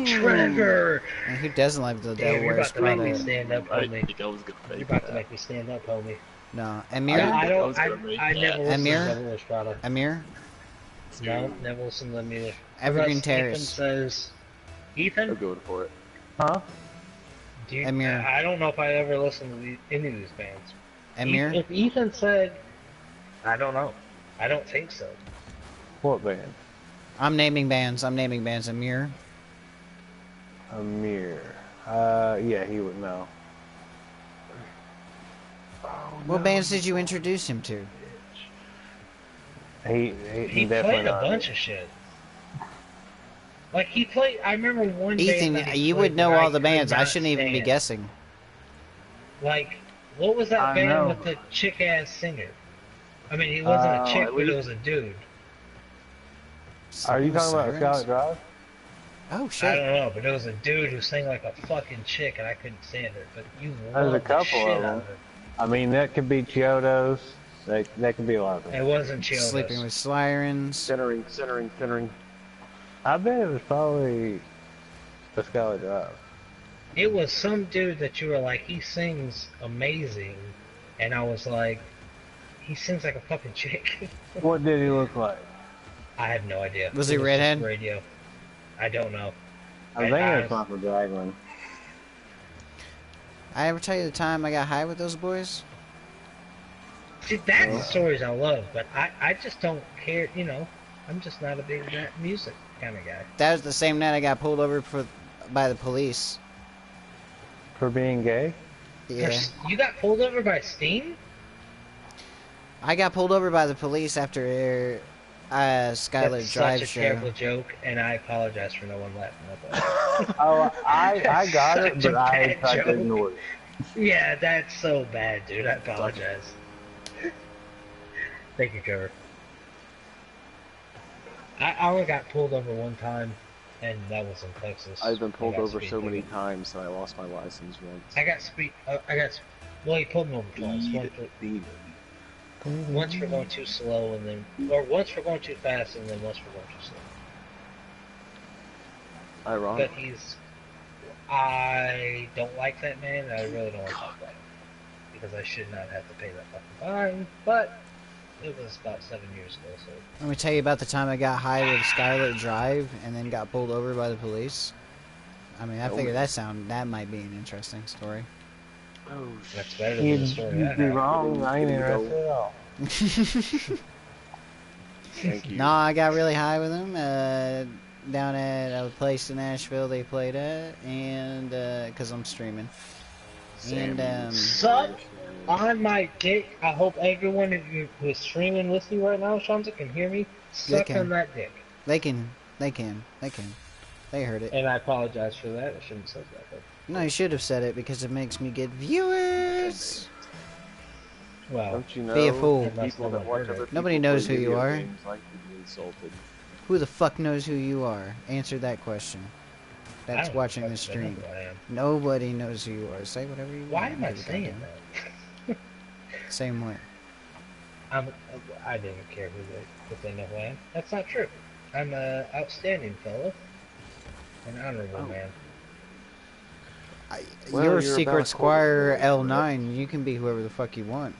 Trevor! And who doesn't like the Damn, Devil you're Wears about to make me Prada? stand up, I homie. didn't think I was gonna You're make about to that. make me stand up, homie. No. I Amir? I don't, was gonna make I never that. listened Amir? to Devil Wears Prada. Amir? No, never listened to them either. Evergreen Unless Terrace. Ethan says, I'm Ethan? going for it. Huh? Do you, Amir. I don't know if I ever listened to any of these bands. Amir? If Ethan said, I don't know. I don't think so. What band? I'm naming bands. Amir? Amir. Yeah, he would know. What bands did you introduce him to? He He definitely played a not. bunch of shit. Like he played. I remember one. band that Ethan, he you played would know that all I the could bands. I not shouldn't even be stand. guessing. Like, what was that I band know. with the chick ass singer? I mean, he wasn't a chick, at but it least- was a dude. Are you talking about Sirens? Scarlet Drive? Oh I shit! don't know, but it was a dude who sang like a fucking chick, and I couldn't stand it. But you There's a loved the couple shit of out them. of it. I mean, that could be Chiodos. That could be a lot of things. It wasn't Chiodos. Sleeping with Sirens. Centering. I bet it was probably the Scarlet Drive. It was some dude that you were like, he sings amazing, and I was like, he sings like a fucking chick. What did he look like? I have no idea. Was It he just redhead? Radio. I don't know. I think it's Michael Dragman. I ever tell you the time I got high with those boys? See, that's the stories I love, but I just don't care. You know, I'm just not a big rap music kind of guy. That was the same night I got pulled over by the police. For being gay? Yeah. You got pulled over by Steam? I got pulled over by the police after Skylar That's Drive such a show. terrible joke, and I apologize for no one laughing at that. Oh, I got it, Such a but I bad tried to joke. ignore it. Yeah, that's so bad, dude. I apologize. Thank you, Trevor. I only got pulled over one time, and that was in Texas. I've been pulled I got over speed so many ticket. times that I lost my license once. I got speed. Well, he pulled me over twice. Speed. Once for going too slow, and then, or once for going too fast, and then once for going too slow. Ironic. But I don't like that man. I really don't like that because I should not have to pay that fucking fine. But it was about 7 years ago, so. Let me tell you about the time I got high with Skylar Drive and then got pulled over by the police. I mean, I Oh. figured that might be an interesting story. Oh, That's better than You'd the story I be had. wrong. I ain't interested at all. Thank you. No, I got really high with him down at a place in Nashville they played at, and because I'm streaming. Sam, And Suck on my dick. I hope everyone who is streaming with you right now, Shanta, can hear me. Suck can. on that dick. they can. They heard it. And I apologize for that. I shouldn't have said that. But, No, you should have said it because it makes me get viewers. well, Don't you know Be a fool. people that watch other Nobody people knows play who you video are. games like to be insulted. Who the fuck knows who you are? Answer that question. I That's don't watching the fucking stream. know who I am. Nobody knows who you are. Say whatever you want. Why am I Give a saying goddamn- that? Same way. I didn't care if they know who I am. That's not true. I'm a outstanding fellow, an honorable man. Well, You're you're Secret about Squire quarter L9. You can be whoever the fuck you want.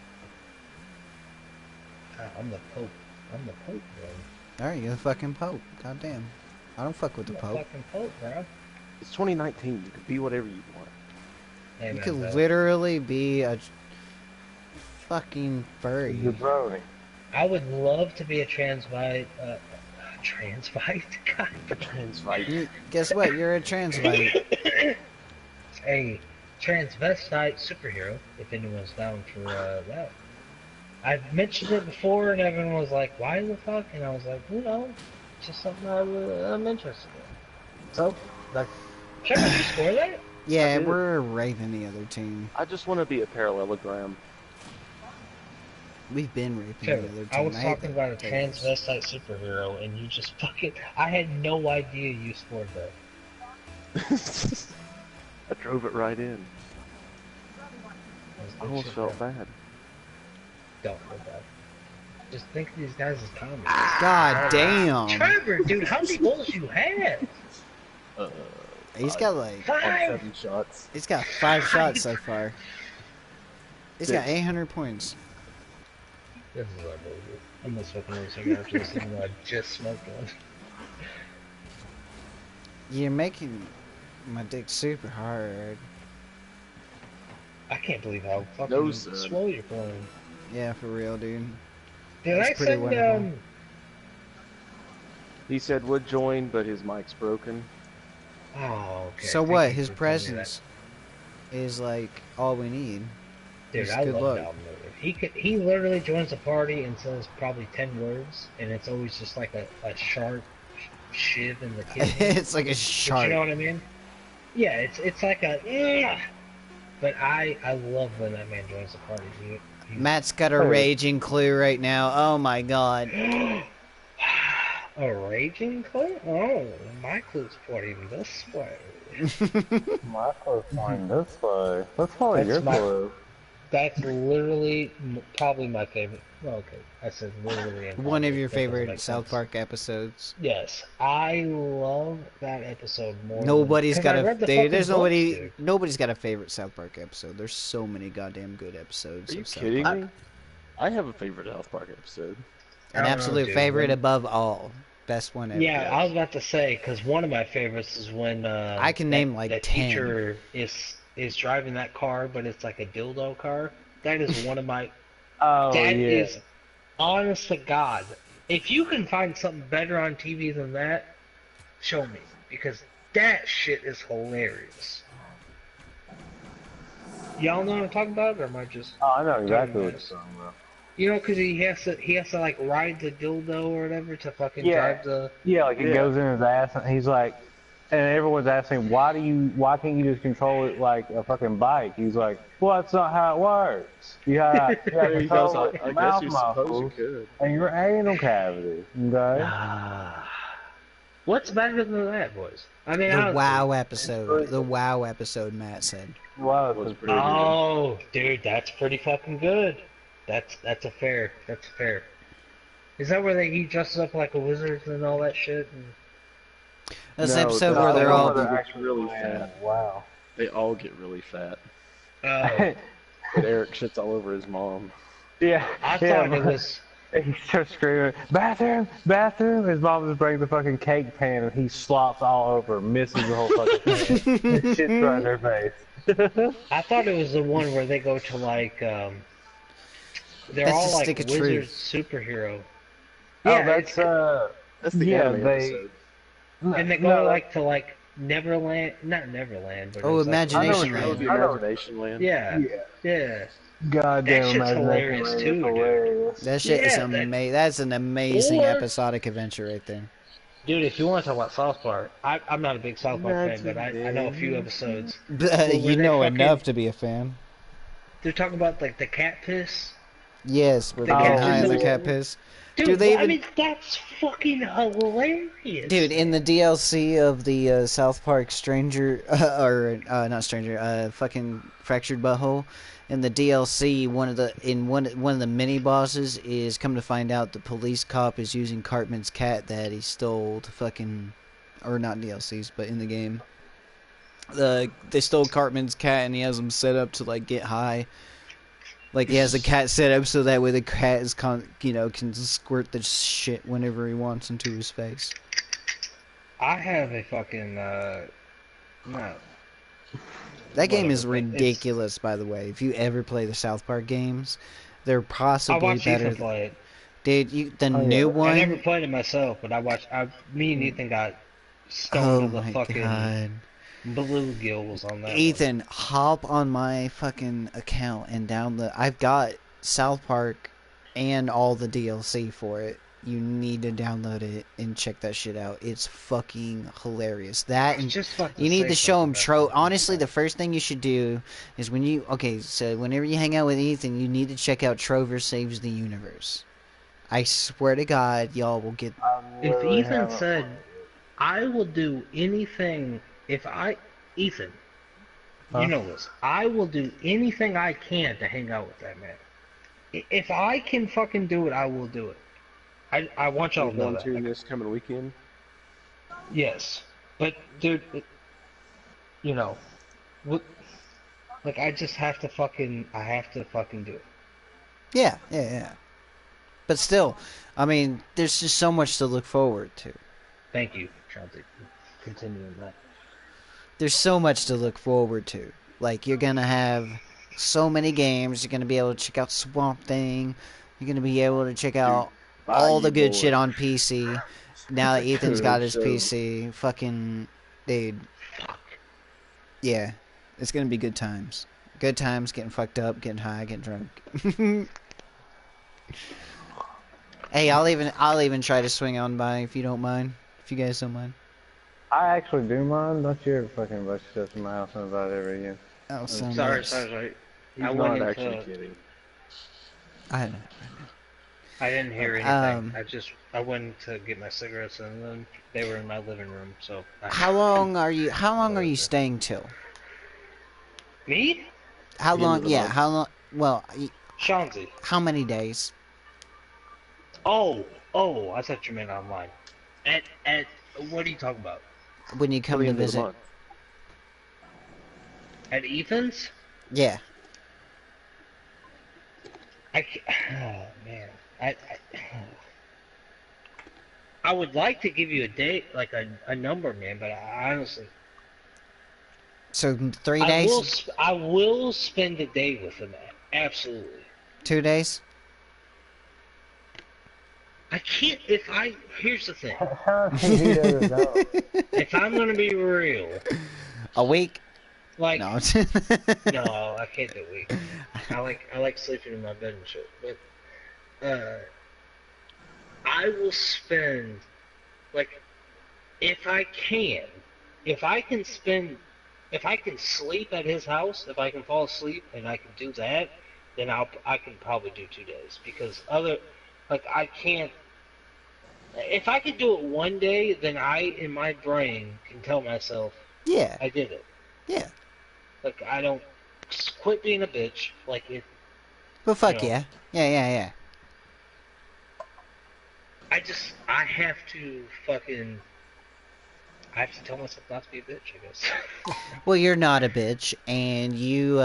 I'm the Pope. I'm the Pope, bro. Alright, you're the fucking Pope. Goddamn. I don't fuck with the I'm Pope. fucking Pope, bro. It's 2019. You can be whatever you want. You Amen, could bro. literally be a fucking furry. Jabroni. I would love to be a transvite. Transvite? God. Transvite. Guess what? You're a transvite. A transvestite superhero, if anyone's down for that. I've mentioned it before, and everyone was like, why the fuck? And I was like, you know, it's just something I'm interested in. So, Trevor, did you score that? Yeah, did. we're raping the other team. I just want to be a parallelogram. We've been raping Trevor, the other team. I was hate talking that about a players. transvestite superhero, and you just fucking. I had no idea you scored that. I drove it right in. I almost felt bad. Don't feel bad. Just think of these guys as comedy. God damn. Trevor, dude, how many goals you have? He's got like, On 5. 7 shots. he's got 5 shots so far. He's got 800 points. This is unbelievable. I'm gonna smoke another cigar after this, even though I just smoked one. You're making my dick super hard. I can't believe how fucking No, son. slow you're playing. Yeah, for real, dude. Did That's I pretty send wonderful. He said would join, but his mic's broken. Oh, okay. So Thank what? you His for telling me that. presence is like all we need. Dude, Just I good love luck. Dominator. He literally joins a party and says probably 10 words, and it's always just like a sharp shiv in the kidney. It's like a But shark. you know what I mean? Yeah, it's like a yeah. But I love when that man joins the party. Matt's got a raging clue right now. Oh my god. A raging clue? Oh, my clue's pointing this way. My clue's flying this way. Let's follow That's your my- clue. That's literally probably my favorite. Well, okay, I said literally. and One of probably. your That doesn't favorite make South sense. Park episodes. Yes, I love that episode more. Nobody's than, got 'cause I a read the dude, fucking there's books, nobody dude. nobody's got a favorite South Park episode. There's so many goddamn good episodes Are you of South kidding Park. me? I have a favorite South Park episode. I An don't know, absolute dude. favorite When- above all. Best one ever. Yeah, I was about to say because one of my favorites is when I can name, like, the 10. teacher is driving that car, but it's like a dildo car. That is one of my. Oh, That yeah. is, honest to God, if you can find something better on TV than that, show me because that shit is hilarious. Y'all know what I'm talking about, or am I just? Oh, I know exactly what you're Yes. talking about. You know, because he has to like ride the dildo or whatever to fucking Yeah. drive the. Yeah, like it Yeah. goes in his ass, and he's like, and everyone's asking, why can't you just control it like a fucking bike? He's like, well, that's not how it works. You gotta There he goes. control I your guess mouth you suppose you muscles could. and your anal cavity. Okay. What's better than that, boys? I mean, The honestly. WoW episode. The WoW episode, Matt said. Wow, Was that's pretty good. Oh, dude, that's pretty fucking good. That's a fair. That's fair. Is that where he dresses up like a wizard and all that shit? And... That's No, the episode that's where the they're one all. where they're actually really playing. fat. Wow. They all get really fat. Oh, And Eric shits all over his mom. Yeah. I yeah, thought it was. He starts screaming, bathroom, bathroom. His mom just brings the fucking cake pan and he slops all over, misses the whole fucking pan. Shit's right in her face. I thought it was the one where they go to like. They're That's all the like Stick of wizard Truth. superhero. Oh, Yeah, that's That's the Yeah, anime they- episode. and they go no, like to like Neverland, not Neverland, but Oh, it's like- Imagination That was the Land. Imagination Land. Yeah, Yeah. yeah. goddamn That shit's Imagination hilarious Land is too, dude. hilarious. That shit is Yeah, that- amazing. That's an amazing Or- episodic adventure right there. Dude, if you want to talk about South Park, I'm not a big South Park fan, but I know a few episodes. You they know fucking- enough to be a fan. They're talking about like the cat piss. Yes, we're The getting cat high on the piss. cat piss. Dude, Dude, they I even- mean that's fucking hilarious. Dude, in the DLC of the South Park Stranger, or not Stranger, fucking Fractured Butthole, in the DLC, one of the mini bosses is come to find out the police cop is using Cartman's cat that he stole to fucking, or not DLCs, but in the game. They stole Cartman's cat and he has him set up to like get high. Like he has the cat set up so that way the cat is can squirt the shit whenever he wants into his face. I have a fucking no. That game is Whatever, it's- ridiculous, by the way. If you ever play the South Park games, they're I possibly watched better. Ethan play it. Dude, the Oh, yeah. new I one. never played it myself, but me and Ethan got Oh stoned to the my fucking god. bluegills on that. one. Ethan, hop on my fucking account and download. I've got South Park and all the DLC for it. You need to download it and check that shit out. It's fucking hilarious. That and Just fucking you need say to show him something Tro. about Honestly, the that. first thing you should do is so whenever you hang out with Ethan, you need to check out Trover Saves the Universe. I swear to God, y'all will get. If Literally Ethan haven't- said, I will do anything, Ethan, Huh? you know this, I will do anything I can to hang out with that man. If I can fucking do it, I will do it. I want y'all We're to know going that. to Like, this coming weekend. yes. But, dude, you know, like, I just have to fucking do it. Yeah. But still, I mean, there's just so much to look forward to. Thank you, Chauncey, for continuing that. There's so much to look forward to. Like, you're gonna have so many games. You're gonna be able to check out Swamp Thing. You're gonna be able to check out all the good shit on PC. Now that Ethan's got his PC, fucking dude. Yeah, it's gonna be good times. Good times, getting fucked up, getting high, getting drunk. Hey, I'll even try to swing on by if you don't mind. If you guys don't mind. I actually do mind. Don't you ever fucking bust yourself in my house and about it ever again. Oh, so Sorry. He's I not went actually into- kidding. I I didn't hear anything. Um, I went to get my cigarettes and then they were in my living room. So How long are you staying till? Me? How The end long? of the Yeah, month. how long? Well, Chauncey. how many days? Oh, I thought you meant online. At what are you talking about? When you Till come the to end of the visit? month. At Ethan's? Yeah. Oh man, I would like to give you a date, like a number, man, but I honestly, So 3 days? I will spend a day with him. Absolutely. 2 days? I can't. Here's the thing. How can he doesn't know? If I'm gonna be real, A week? like No. no, I can't do a week. I like sleeping in my bed and shit. But I will spend, like, if I can sleep at his house, if I can fall asleep and I can do that, then I can probably do 2 days, because I can't. If I could do it one day, then in my brain, can tell myself Yeah. I did it. Yeah. Like, I don't quit being a bitch. Like, Well, fuck You know. yeah. Yeah. I have to tell myself not to be a bitch, I guess. Well, you're not a bitch, and you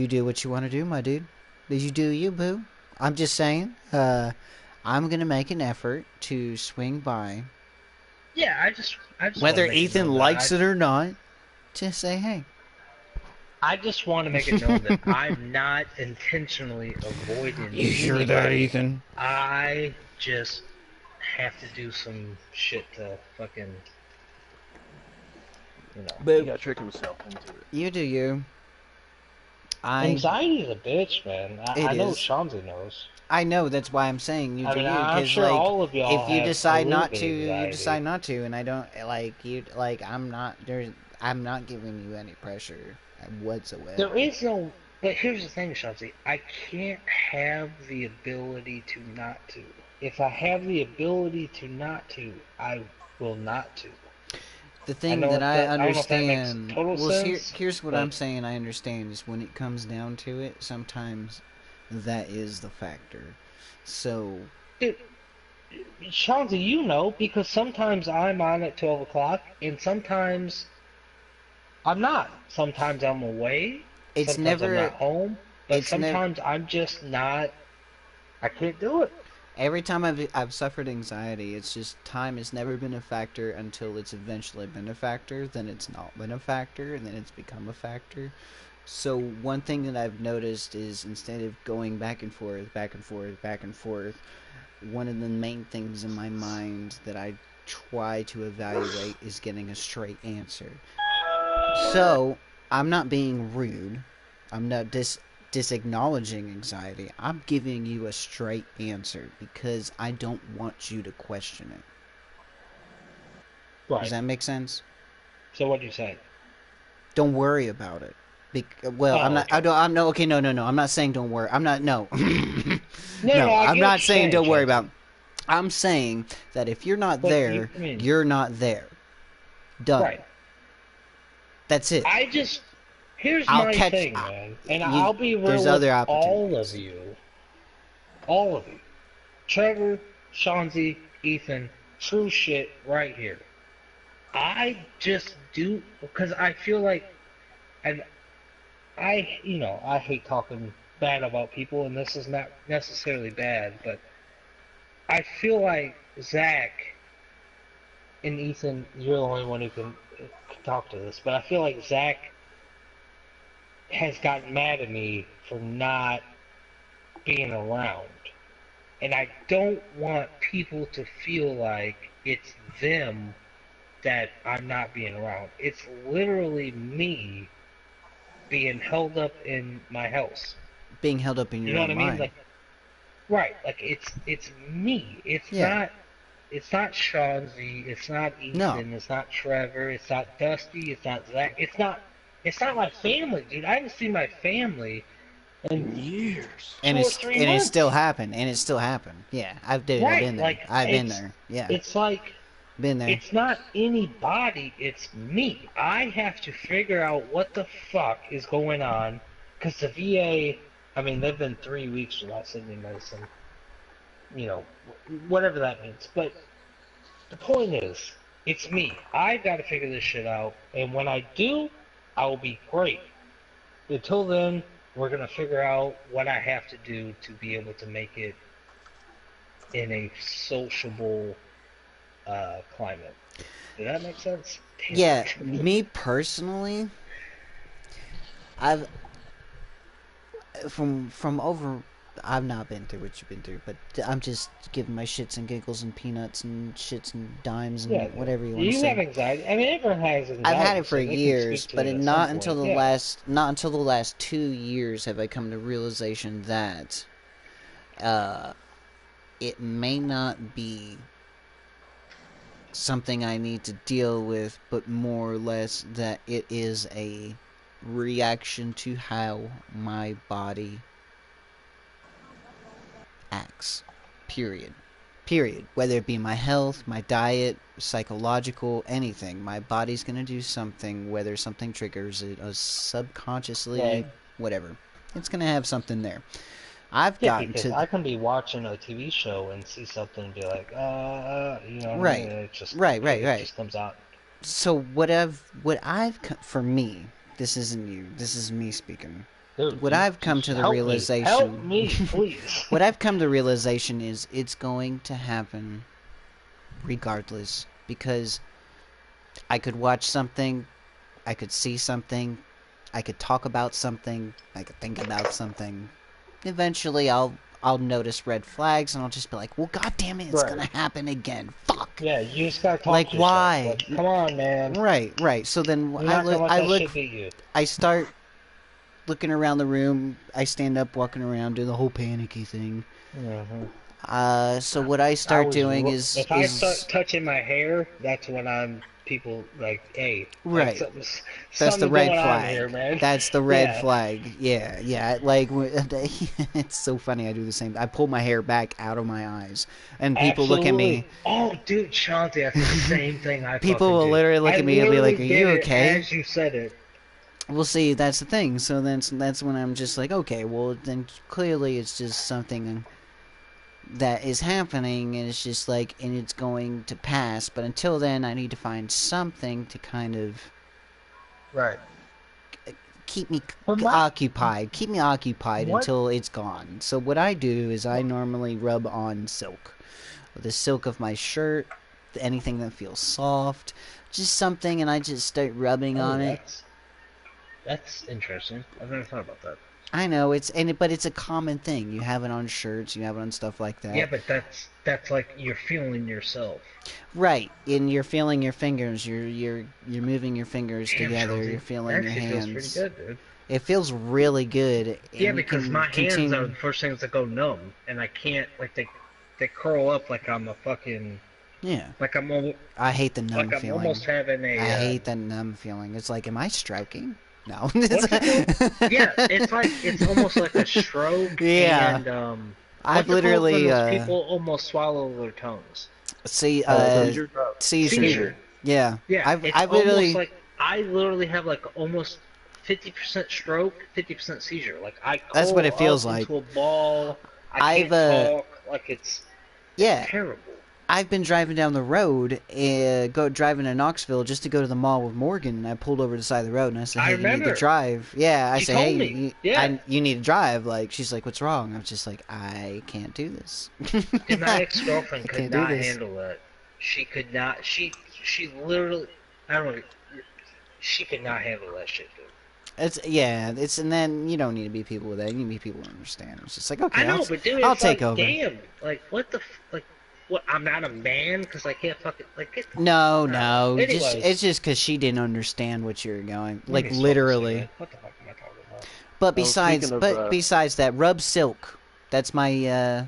do what you want to do, my dude. You do you, boo. I'm just saying, I'm gonna make an effort to swing by, Yeah, I just whether wanna make it Ethan known that likes it or not, to say hey. I just want to make it known that I'm not intentionally avoiding anybody. Ethan? I just have to do some shit to fucking, He got tricked himself into it. You do you. Anxiety is a bitch, man. It I know is. Shanzi knows. I know, that's why I'm saying you I do mean, you. I'm 'Cause, sure like, all of y'all if you have decide a not little to, bit of you anxiety. decide not to, and I don't I'm not giving you any pressure whatsoever. There is no. But here's the thing, Shanzi. I can't have the ability to not to. If I have the ability to not to, I will not to. The thing know that I I don't know if that makes understand, total well, sense, here's what but- I'm saying. I understand is when it comes down to it, sometimes that is the factor. So Dude, Shanzi, you know, because sometimes I'm on at 12 o'clock, and sometimes I'm not. Sometimes I'm away. it's Sometimes I'm never not home. But it's nev- sometimes I'm just not. I can't do it. every time I've suffered anxiety. It's just time has never been a factor until it's eventually been a factor. Then it's not been a factor, and then it's become a factor. So one thing that I've noticed is instead of going back and forth, one of the main things in my mind that I try to evaluate is getting a straight answer. So I'm not being rude. I'm not disacknowledging anxiety. I'm giving you a straight answer because I don't want you to question it. Right. Does that make sense? So what do you say? Don't worry about it. I'm not. Okay. No. I'm not saying don't worry. I'm not. No. No, I I'm get not what you're saying don't worry Chelsea. about. I'm saying that if you're not But there, you're not there. Done. Right. That's it. Here's I'll my catch- thing, man, and you- I'll be real there's with other all of opportunities. you. All of you. Trevor, Shanzi, Ethan, true shit right here. I just do, because I feel like, and I hate talking bad about people, and this is not necessarily bad, but I feel like Zach and Ethan, you're the only one who can talk to this, but I feel like Zach has gotten mad at me for not being around. And I don't want people to feel like it's them that I'm not being around. It's literally me being held up in my house. Being held up in You your know own what I mean? mind. Like, right, like it's me. It's Yeah. not Shanzi, it's not Ethan, No. it's not Trevor, it's not Dusty, it's not Zach, it's not my family, dude. I haven't seen my family in Years. and 2 or it's 3 and months. it still happened. Yeah, I've been Right, there. like, I've been it's- there. Yeah, It's like been there. it's not anybody, it's me. I have to figure out what the fuck is going on, because the VA, I mean, they've been 3 weeks without sending medicine. You know, whatever that means. But the point is, it's me. I got to figure this shit out, and when I do, I will be great. Until then, we're going to figure out what I have to do to be able to make it in a sociable climate. Did that make sense? Damn Yeah, it. me personally, I've I've not been through what you've been through, but I'm just giving my shits and giggles and peanuts and shits and dimes and Yeah, whatever you want to you say. have anxiety. I mean, everyone has anxiety. I've had it for so they can years, speak to but it at not some until point. not until the last 2 years have I come to realization that it may not be something I need to deal with, but more or less that it is a reaction to how my body acts. Period. Whether it be my health, my diet, psychological, anything. My body's going to do something, whether something triggers it subconsciously, Right. whatever. It's going to have something there. I've Yeah, gotten because to... I can be watching a TV show and see something and be like, you know what I Right. mean? And it just, Right. It just comes out. So for me, this isn't you, this is me speaking. Dude, What I've come to the help me. realization... Help me, please. What I've come to realization is it's going to happen regardless, because I could watch something, I could see something, I could talk about something, I could think about something. Eventually I'll notice red flags and I'll just be like, well, god damn it, it's Right. gonna happen again. Fuck. Yeah, you just gotta talk Like, to yourself. why? Like, come on, man. Right. So then You're not gonna let that shit beat you. I start looking around the room. I stand up, walking around, do the whole panicky thing. Mm-hmm. So what I start doing is... If I start touching my hair, that's when people like, hey, Right. Like That's the something's red going on flag. here, man. That's the red Yeah. flag. Yeah. Like, it's so funny. I do the same. I pull my hair back out of my eyes, and people look at me. Absolutely. Oh, dude, Shanti, that's the same thing I People will fucking do. literally look I at me and be like, literally "Are you did it okay?" As you said it. Well, see, that's the thing. So that's when I'm just like, okay, well, then clearly it's just something that is happening, and it's just like, and it's going to pass. But until then, I need to find something to kind of Right. keep me But occupied What- until it's gone. So what I do is I normally rub on silk, the silk of my shirt, anything that feels soft, just something, and I just start rubbing on it. That's interesting. I've never thought about that. I know but it's a common thing. You have it on shirts, you have it on stuff like that. Yeah, but that's like you're feeling yourself. Right, and you're feeling your fingers. You're moving your fingers Damn, together. Shanti, You're feeling that your actually hands. feels pretty good, dude. It feels really good. And Yeah, you because can my hands continue- are the first things that go numb, and I can't they curl up like I'm a fucking Yeah. like I hate the numb I'm feeling. almost having a. I hate that numb feeling. It's like, am I stroking? No. What's it yeah, it's almost like a stroke. Yeah. And I've what's it called when literally those people almost swallow their tongues. see Seizure? seizure. Seizure. Yeah. Yeah, I've it's literally almost like I literally have like almost 50% stroke, 50% seizure. Like I That's what it curl feels up like. into a ball. I I've, can't talk. Like it's yeah. terrible. I've been driving down the road, driving to Knoxville just to go to the mall with Morgan, and I pulled over to the side of the road, and I said, I hey, you need to remember. drive. Yeah, I She said, told hey, me. Yeah. you need to drive. Like, she's like, what's wrong? I was just like, I can't do this. And my ex-girlfriend I could can't do not this. handle that. She could not. She literally. I don't know. She could not handle that shit, dude. And then you don't need to be people with that. You need to be people who understand. It's just like, okay, I know, but dude, I'll it's take like, over. damn, like what the like. What? I'm not a man because I can't fucking get. No, Anyways. it's just because she didn't understand what you were going, Let like me stop literally. saying that. What the fuck am I talking about? But speaking of, besides that, rub silk. That's my I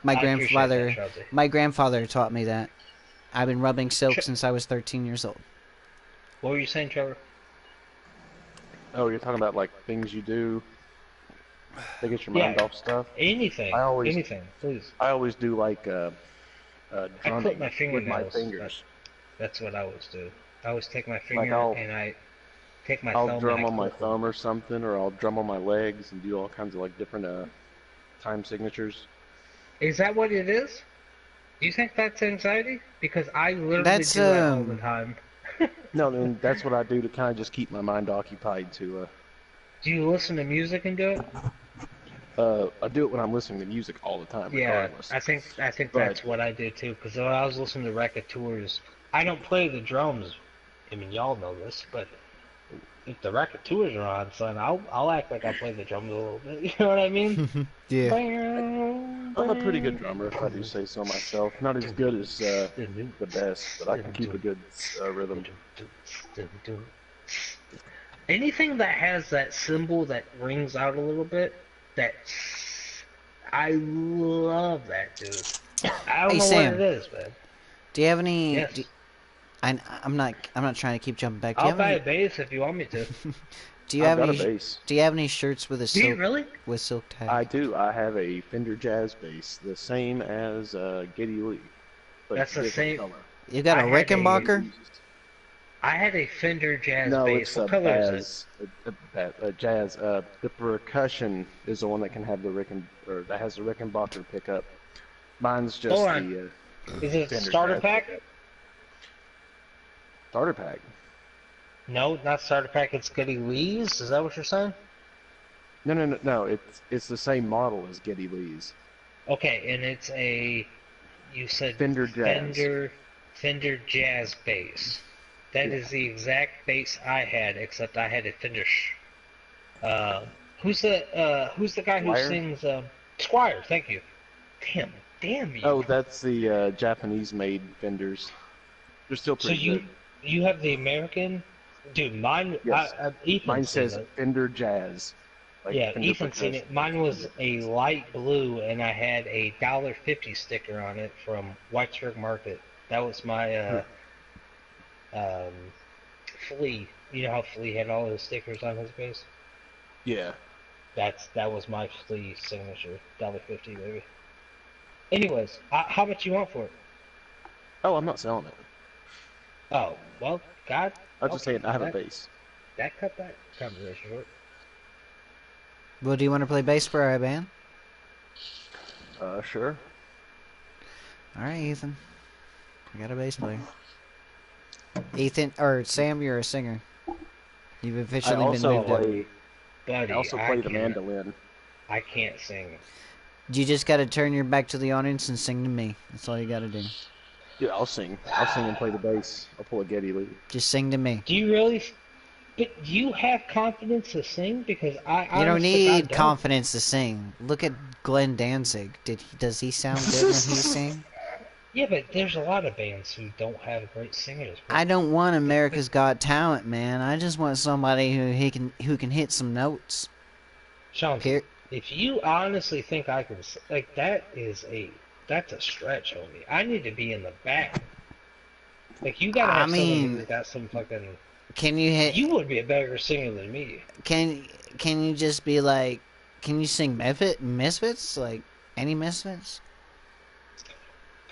appreciate that, Chelsea. My grandfather taught me that. I've been rubbing silk since I was 13 years old. What were you saying, Trevor? Oh, you're talking about like things you do to get your mind Yeah. off stuff. Anything. Anything, please. I always do like I drumming clip my with fingernails. my fingers. That's what I always do. I always take my finger I'll- and I take my I'll thumb drum and I on my clip them. thumb or something, or I'll drum on my legs and do all kinds of like different time signatures. Is that what it is? Do you think that's anxiety? Because I literally That's, do that all the time. No, I mean that's what I do to kind of just keep my mind occupied. To Do you listen to music and do it? I do it when I'm listening to music all the time, Yeah, regardless. I think But- that's what I do too. Because when I was listening to Raconteurs, I don't play the drums. I mean, y'all know this, but if the Raconteurs are on, son, I'll act like I play the drums a little bit. You know what I mean? Yeah. I'm a pretty good drummer, if I do say so myself. Not as good as the best, but I can keep a good rhythm. Anything that has that cymbal that rings out a little bit, that I love that, dude. I don't Hey, know Sam. what it is, man. Do you have any? Yes. I'm not trying to keep jumping back. Do you I'll have buy any? a bass if you want me to. Do you I've have got any? a bass. Do you have any shirts with a Do you silk really? with silk tag? I do. I have a Fender Jazz bass, the same as Geddy Lee. But That's the different same- color. You got I a had a- Rickenbacker? I had a Fender Jazz No, bass. it's What a color is it? jazz. The percussion is the one that can have that has the Rickenbacker pickup. Mine's just Hold on. the Is it Fender starter Jazz pack? pickup. Starter pack. No, not starter pack. It's Geddy Lee's. Is that what you're saying? No. It's the same model as Geddy Lee's. Okay, and it's a. You said Fender Jazz. Fender Jazz bass. That is the exact bass I had, except I had a Fender. Who's the guy who Squire? sings? Squire. Thank you. Damn you. Oh, that's the Japanese-made Fenders. They're still so pretty good. you have the American. Dude, mine. Yes. Ethan's Mine seen says it. Fender Jazz. Like Yeah, Fender Ethan's seen percussion. it. Mine was a light blue, and I had a $1.50 sticker on it from Whitesburg Market. That was my Flea. You know how Flea had all his stickers on his bass? Yeah. That was my Flea signature. $1.50, baby. Anyways, how much you want for it? Oh, I'm not selling it. Oh, well, God. I'm just okay, saying I have a that- bass. That cut that conversation short. Well, do you want to play bass for our band? Sure. All right, Ethan. I got a bass player. Ethan or Sam, you're a singer. You've I officially been also moved up. play. Buddy, I also play the can't- mandolin. I can't sing. You just got to turn your back to the audience and sing to me. That's all you got to do. Yeah, I'll sing. I'll sing and play the bass. I'll pull a Geddy Lee. Just sing to me. Do you really? But do you have confidence to sing? Because I You don't honest to God need don't. confidence to sing. Look at Glenn Danzig. Does he sound good when he sing? Yeah, but there's a lot of bands who don't have great singers. But I don't want America's Got Talent, man. I just want somebody who can hit some notes. Sean, Here, if you honestly think I can, like, that's a stretch, homie. I need to be in the back. Like, you gotta I have someone mean, who's got some fucking. can you hit? You would be a better singer than me. Can you just be like? Can you sing Misfits? Like any Misfits?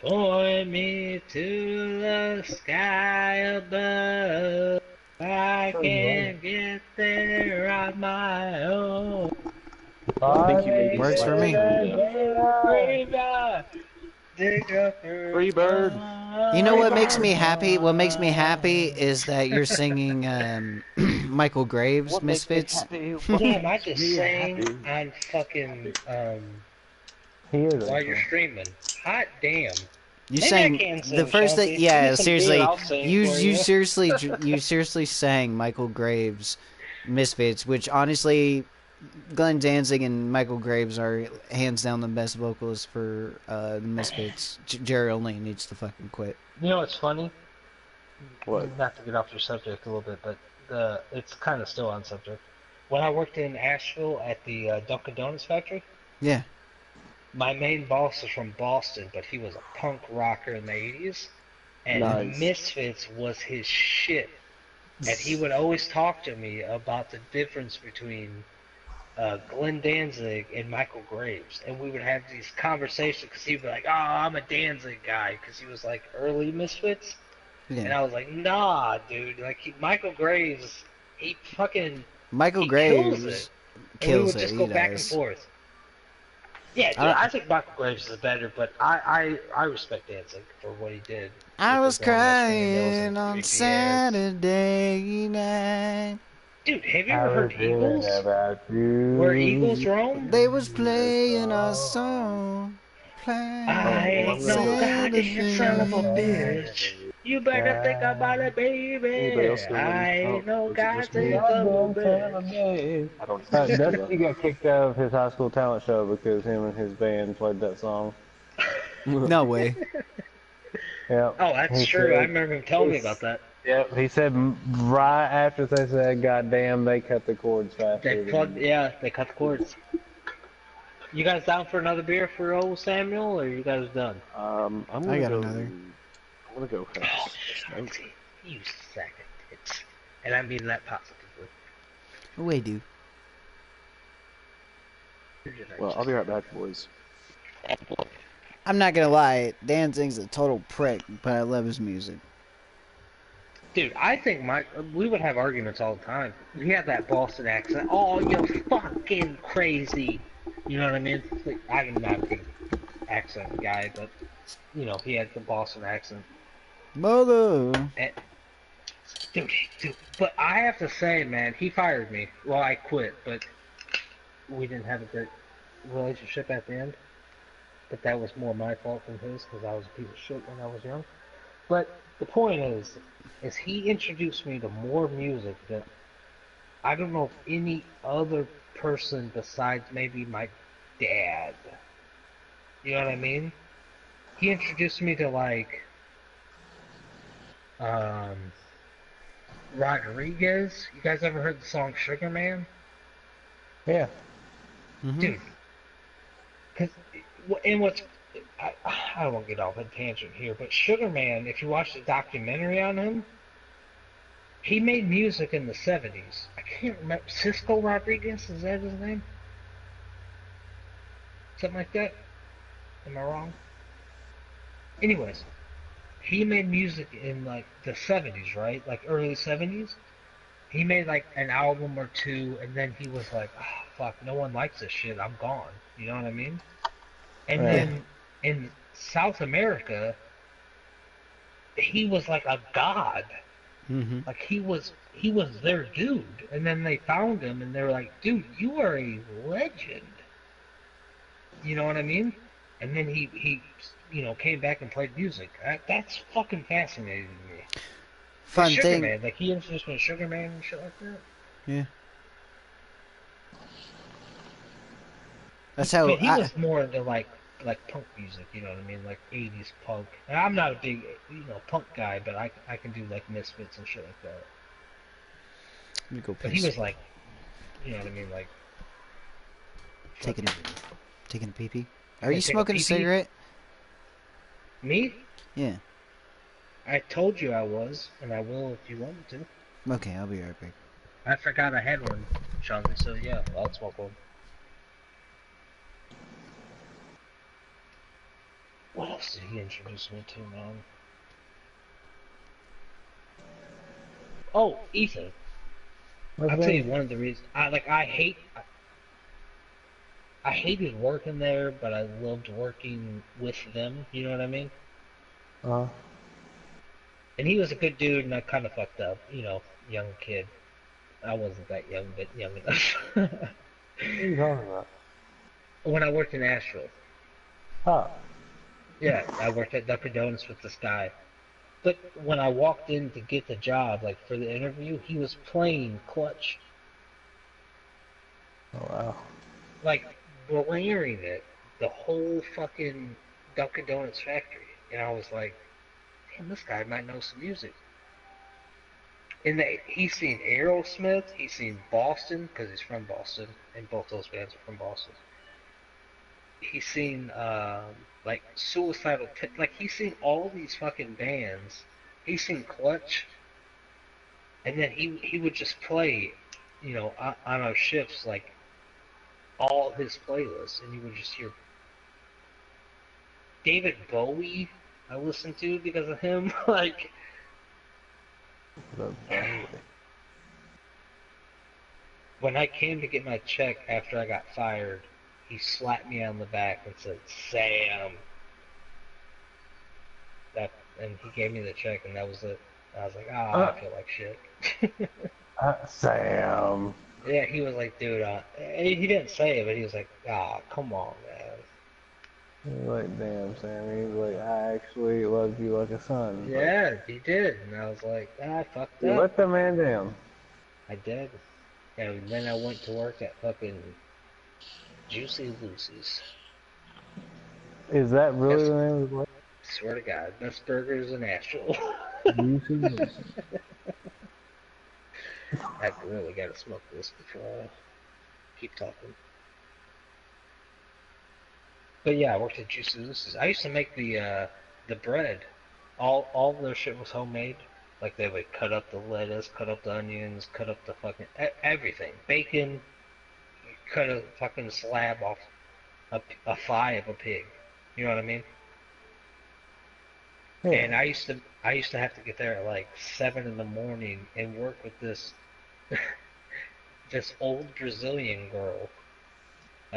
Point me to the sky above. I can't get there on my own. I think you may be Works for me. Free bird. You know what makes me happy? What makes me happy is that you're singing Michael Graves Misfits. Damn, I just sang on fucking while you're streaming. Hot damn. You Maybe I sang can sing, the first Shelby. thing. Yeah, Give me some seriously. beer, I'll sing You for you seriously you seriously sang Michael Graves Misfits, which honestly, Glenn Danzig and Michael Graves are hands down the best vocalists for the Misfits. Jerry Only needs to fucking quit. You know what's funny? What? Not to get off your subject a little bit, but it's kind of still on subject. When I worked in Asheville at the Dunkin' Donuts factory, Yeah. my main boss was from Boston, but he was a punk rocker in the 80s, and Nice. Misfits was his shit. And he would always talk to me about the difference between Glenn Danzig and Michael Graves, and we would have these conversations because he'd be like, "Oh, I'm a Danzig guy," because he was like early Misfits, and Yeah. I was like, "Nah, dude, like Michael Graves, he fucking Michael he kills Graves it." And we kills would just it. go He back and does. forth. Yeah, dude, I- I think Michael Graves is better, but I respect Danzig for what he did. I with was his Long Neck Nails crying and on creepy ass. Saturday night. Dude, have you ever heard Eagles? Where Eagles roam? They was playing a song. I ain't no goddamn son of a bitch. You better think about it, Anybody baby. else still I ain't no goddamn listening? son of a bitch. I don't Dusty got kicked out of his high school talent show because him and his band played that song. No way. Yeah. Oh, that's He true. said- I remember him telling me about that. Yep. He said right after they said "goddamn," they cut the chords faster. They plugged, yeah, they cut the cords. You guys down for another beer for old Samuel, or you guys done? I'm gonna I got go, another. I'm gonna go. Oh, Shanty, you sack of tits. And I mean that positively. We do. Well, I'll be right back, boys. I'm not gonna lie, Danzig's a total prick, but I love his music. Dude, I think we would have arguments all the time. He had that Boston accent. Oh, you're fucking crazy. You know what I mean? Like, I'm not a good accent guy, but, you know, he had the Boston accent. Mother. And, dude, but I have to say, man, he fired me. Well, I quit, but we didn't have a good relationship at the end. But that was more my fault than his, because I was a piece of shit when I was young. But the point is he introduced me to more music that I don't know if any other person besides maybe my dad. You know what I mean? He introduced me to like Rodriguez. You guys ever heard the song Sugar Man? Yeah. Mm-hmm. Dude. And what's I won't get off a tangent here, but Sugar Man, if you watch the documentary on him, he made music in the 70s. I can't remember. Cisco Rodriguez, is that his name? Something like that? Am I wrong? Anyways, he made music in like the 70s, right? Like early 70s. He made like an album or two, and then he was like, oh, fuck, no one likes this shit, I'm gone. You know what I mean? And Right. then in South America, he was like a god. Mm-hmm. Like he was their dude. And then they found him and they were like, dude, you are a legend. You know what I mean? And then he you know, came back and played music. That's fucking fascinating to me. Fun Sugar thing. Man, like he introduced me to Sugar Man and shit like that. Yeah. That's how But he I, was more into like like punk music, you know what I mean, like 80s punk. And I'm not a big, punk guy, but I can do like Misfits and shit like that. Let me go But he piss. was like, you know what I mean, like Taking fucking taking a pee pee. I Are you can take a smoking a pee-pee. cigarette? Me? Yeah. I told you I was, and I will if you want me to. Okay, I'll be right back. I forgot I had one, Sean, so yeah, I'll smoke one. What else did he introduce me to, man? Oh, Ethan. What's I'll tell you that? one of the reasons. I hated working there, but I loved working with them. You know what I mean? Uh, And he was a good dude, and I kind of fucked up. Young kid. I wasn't that young, but young enough. what are you talking about? When I worked in Asheville. Oh, Yeah, I worked at Dunkin' Donuts with this guy. But when I walked in to get the job, like for the interview, he was playing Clutch, oh wow. like blaring it, the whole fucking Dunkin' Donuts factory, and I was like, damn, this guy might know some music. And he's seen Aerosmith, he's seen Boston because he's from Boston, and both those bands are from Boston. He's seen like Suicidal like he's seen all these fucking bands. He's seen Clutch, and then he would just play, on our shifts like all his playlists, and you would just hear David Bowie. I listened to because of him. Like The when I came to get my check after I got fired, he slapped me on the back and said, "Sam." That and he gave me the check, and that was it. I was like, I feel like shit. Sam. Yeah, he was like, dude, he didn't say it, but he was like, come on, man. He's like, damn, Sam. He's like, I actually loved you like a son. Yeah, he did. And I was like, I fucked You up. let the man down. I did. And then I went to work at fucking Juicy Lucy's. Is that really Yes. the name of the place? Swear to God, best burgers in Asheville. Juicy. I really gotta smoke this before I keep talking. But yeah, I worked at Juicy Lucy's. I used to make the bread. All of their shit was homemade. Like they would cut up the lettuce, cut up the onions, cut up the fucking everything. Bacon, cut a fucking slab off a thigh of a pig. You know what I mean? Yeah. And I used to have to get there at like 7 in the morning and work with this this old Brazilian girl.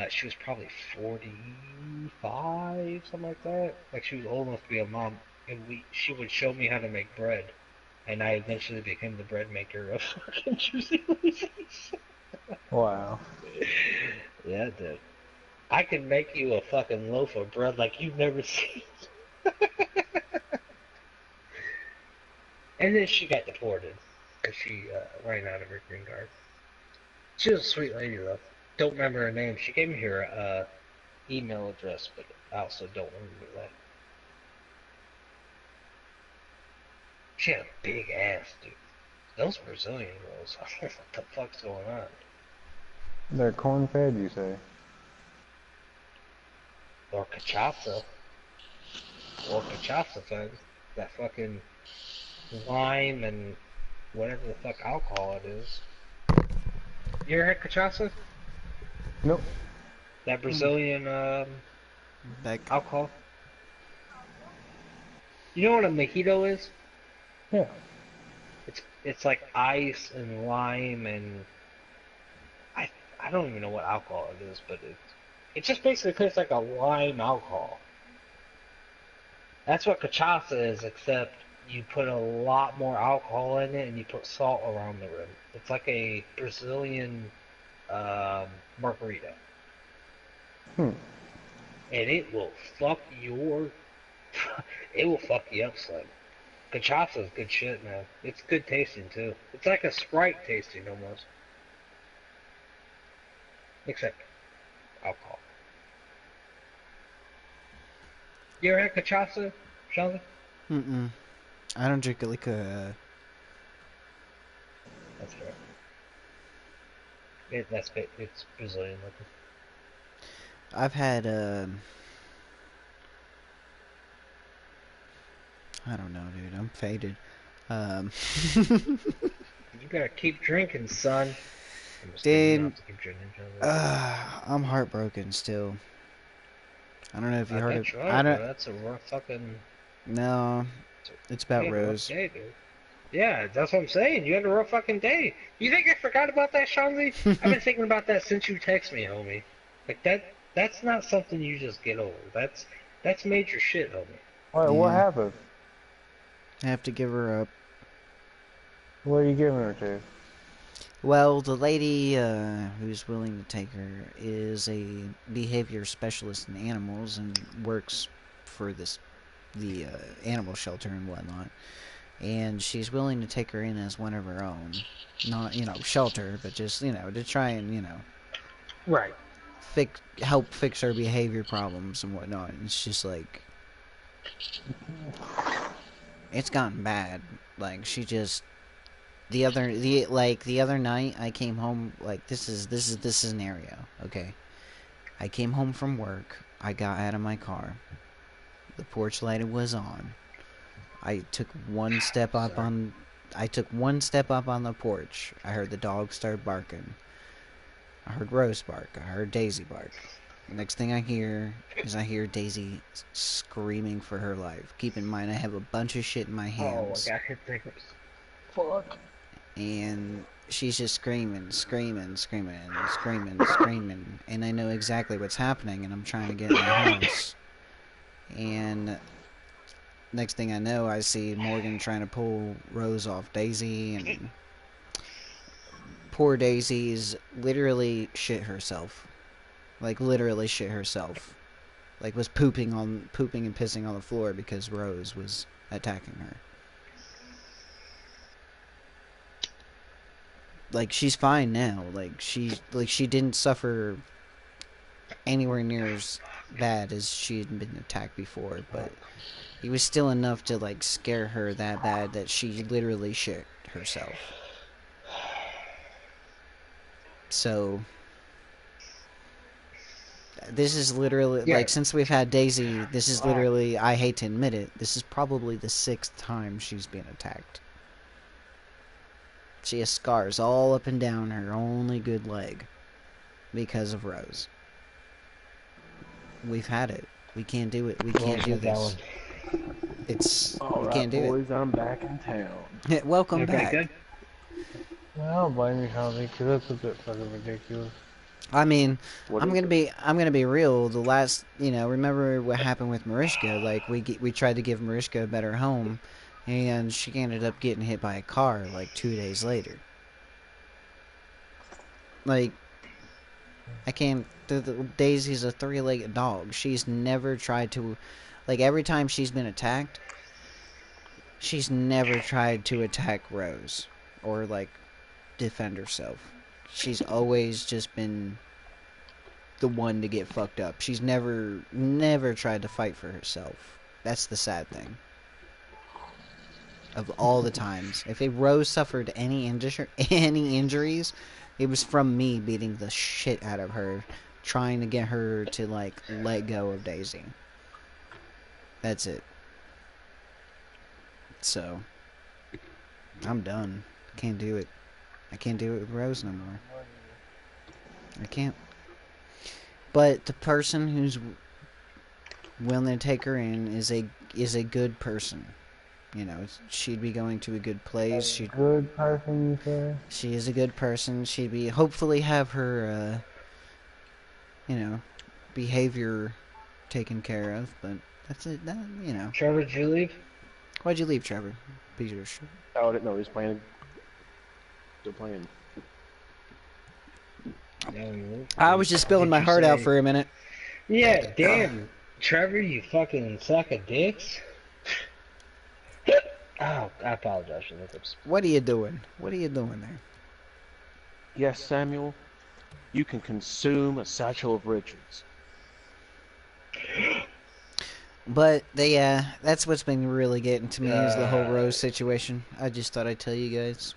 She was probably 45, something like that. Like she was old enough to be a mom, and she would show me how to make bread, and I eventually became the bread maker of fucking Juicy Lucy's. Wow. Yeah, dude. I can make you a fucking loaf of bread like you've never seen. And then she got deported because she ran out of her green card. She was a sweet lady though. Don't remember her name. She gave me her email address, but I also don't remember that. She had a big ass, dude. Those Brazilian girls, I don't know what the fuck's going on. They're corn-fed, you say? Or cachaça. Or cachaça fed. That fucking lime and whatever the fuck alcohol it is. You ever had cachaça? Nope. That Brazilian Back. alcohol? You know what a mojito is? Yeah. It's like ice and lime and I don't even know what alcohol it is, but it just basically tastes like a lime alcohol. That's what cachaça is, except you put a lot more alcohol in it and you put salt around the rim. It's like a Brazilian margarita. Hmm. And it will fuck it will fuck you up, Slim. Cachaça is good shit, man. It's good tasting too. It's like a Sprite tasting almost. Except alcohol. You ever had cachaça, Shelly? Mm-mm. I don't drink liquor. That's fair. It's Brazilian liquor. I've had, I don't know, dude. I'm faded. You gotta keep drinking, son. I'm just kidding, you don't Dude, have to keep drinking, Shelly. I'm heartbroken still. I don't know if you I heard bet it. you I are, bro. don't. That's a rough fucking. No, it's about You had a rough Rose. day, dude. Yeah, that's what I'm saying. You had a rough fucking day. You think I forgot about that, Shanzi? I've been thinking about that since you text me, homie. Like that's not something you just get over. That's major shit, homie. What? What Yeah. happened? I have to give her up. What are you giving her to? Well, the lady who's willing to take her is a behavior specialist in animals and works for the animal shelter and whatnot. And she's willing to take her in as one of her own. Not, shelter, but just, to try and, Right. help fix her behavior problems and whatnot. And it's just like, it's gotten bad. Like, she just, the other night I came home, like, this is the scenario, okay? I came home from work, I got out of my car, the porch light was on, I took one step up on the porch, I heard the dog start barking, I heard Rose bark, I heard Daisy bark. The next thing I hear Daisy screaming for her life. Keep in mind I have a bunch of shit in my hands. Oh, I hit things. Fuck. And she's just screaming, and I know exactly what's happening, and I'm trying to get in the house. And next thing I know, I see Morgan trying to pull Rose off Daisy, and poor Daisy's literally shit herself. Like, literally shit herself. Like, was pooping and pissing on the floor because Rose was attacking her. Like, she's fine now. Like, she didn't suffer anywhere near as bad as she had been attacked before, but it was still enough to, like, scare her that bad that she literally shit herself. So, this is literally, like, since we've had Daisy, this is literally, I hate to admit it, this is probably the 6th time she's been attacked. She has scars all up and down her only good leg because of Rose. We've had it. We can't do it. We can't do this. We can't do boys, I'm back in town. it. Welcome back. Good. Well, I don't blame you, Shelby, because that's a bit fucking ridiculous. I mean, What I'm is gonna be real. The last, remember what happened with Mariska? Like, we tried to give Mariska a better home, and she ended up getting hit by a car like 2 days later. Like, I can't. Daisy's a 3-legged dog. She's never tried to, like, every time she's been attacked, she's never tried to attack Rose or, like, defend herself. She's always just been the one to get fucked up. She's never tried to fight for herself. That's the sad thing. Of all the times, if a Rose suffered any injuries, it was from me beating the shit out of her, trying to get her to, like, let go of Daisy. That's it. So, I'm done. Can't do it. I can't do it with Rose no more. I can't. But the person who's willing to take her in is a good person. She'd be going to a good place. Good person, you say? She is a good person. She'd be hopefully have her, behavior taken care of. But that's it. Trevor, did you leave? Why'd you leave, Trevor? Peter. Oh, I didn't know he was playing. Still playing. I was just spilling my heart out for a minute. Yeah, damn. Trevor, you fucking suck of dicks. Oh, I apologize for that. What are you doing? What are you doing there? Yes, Samuel. You can consume a satchel of Richards. But that's what's been really getting to me is the whole Rose situation. I just thought I'd tell you guys.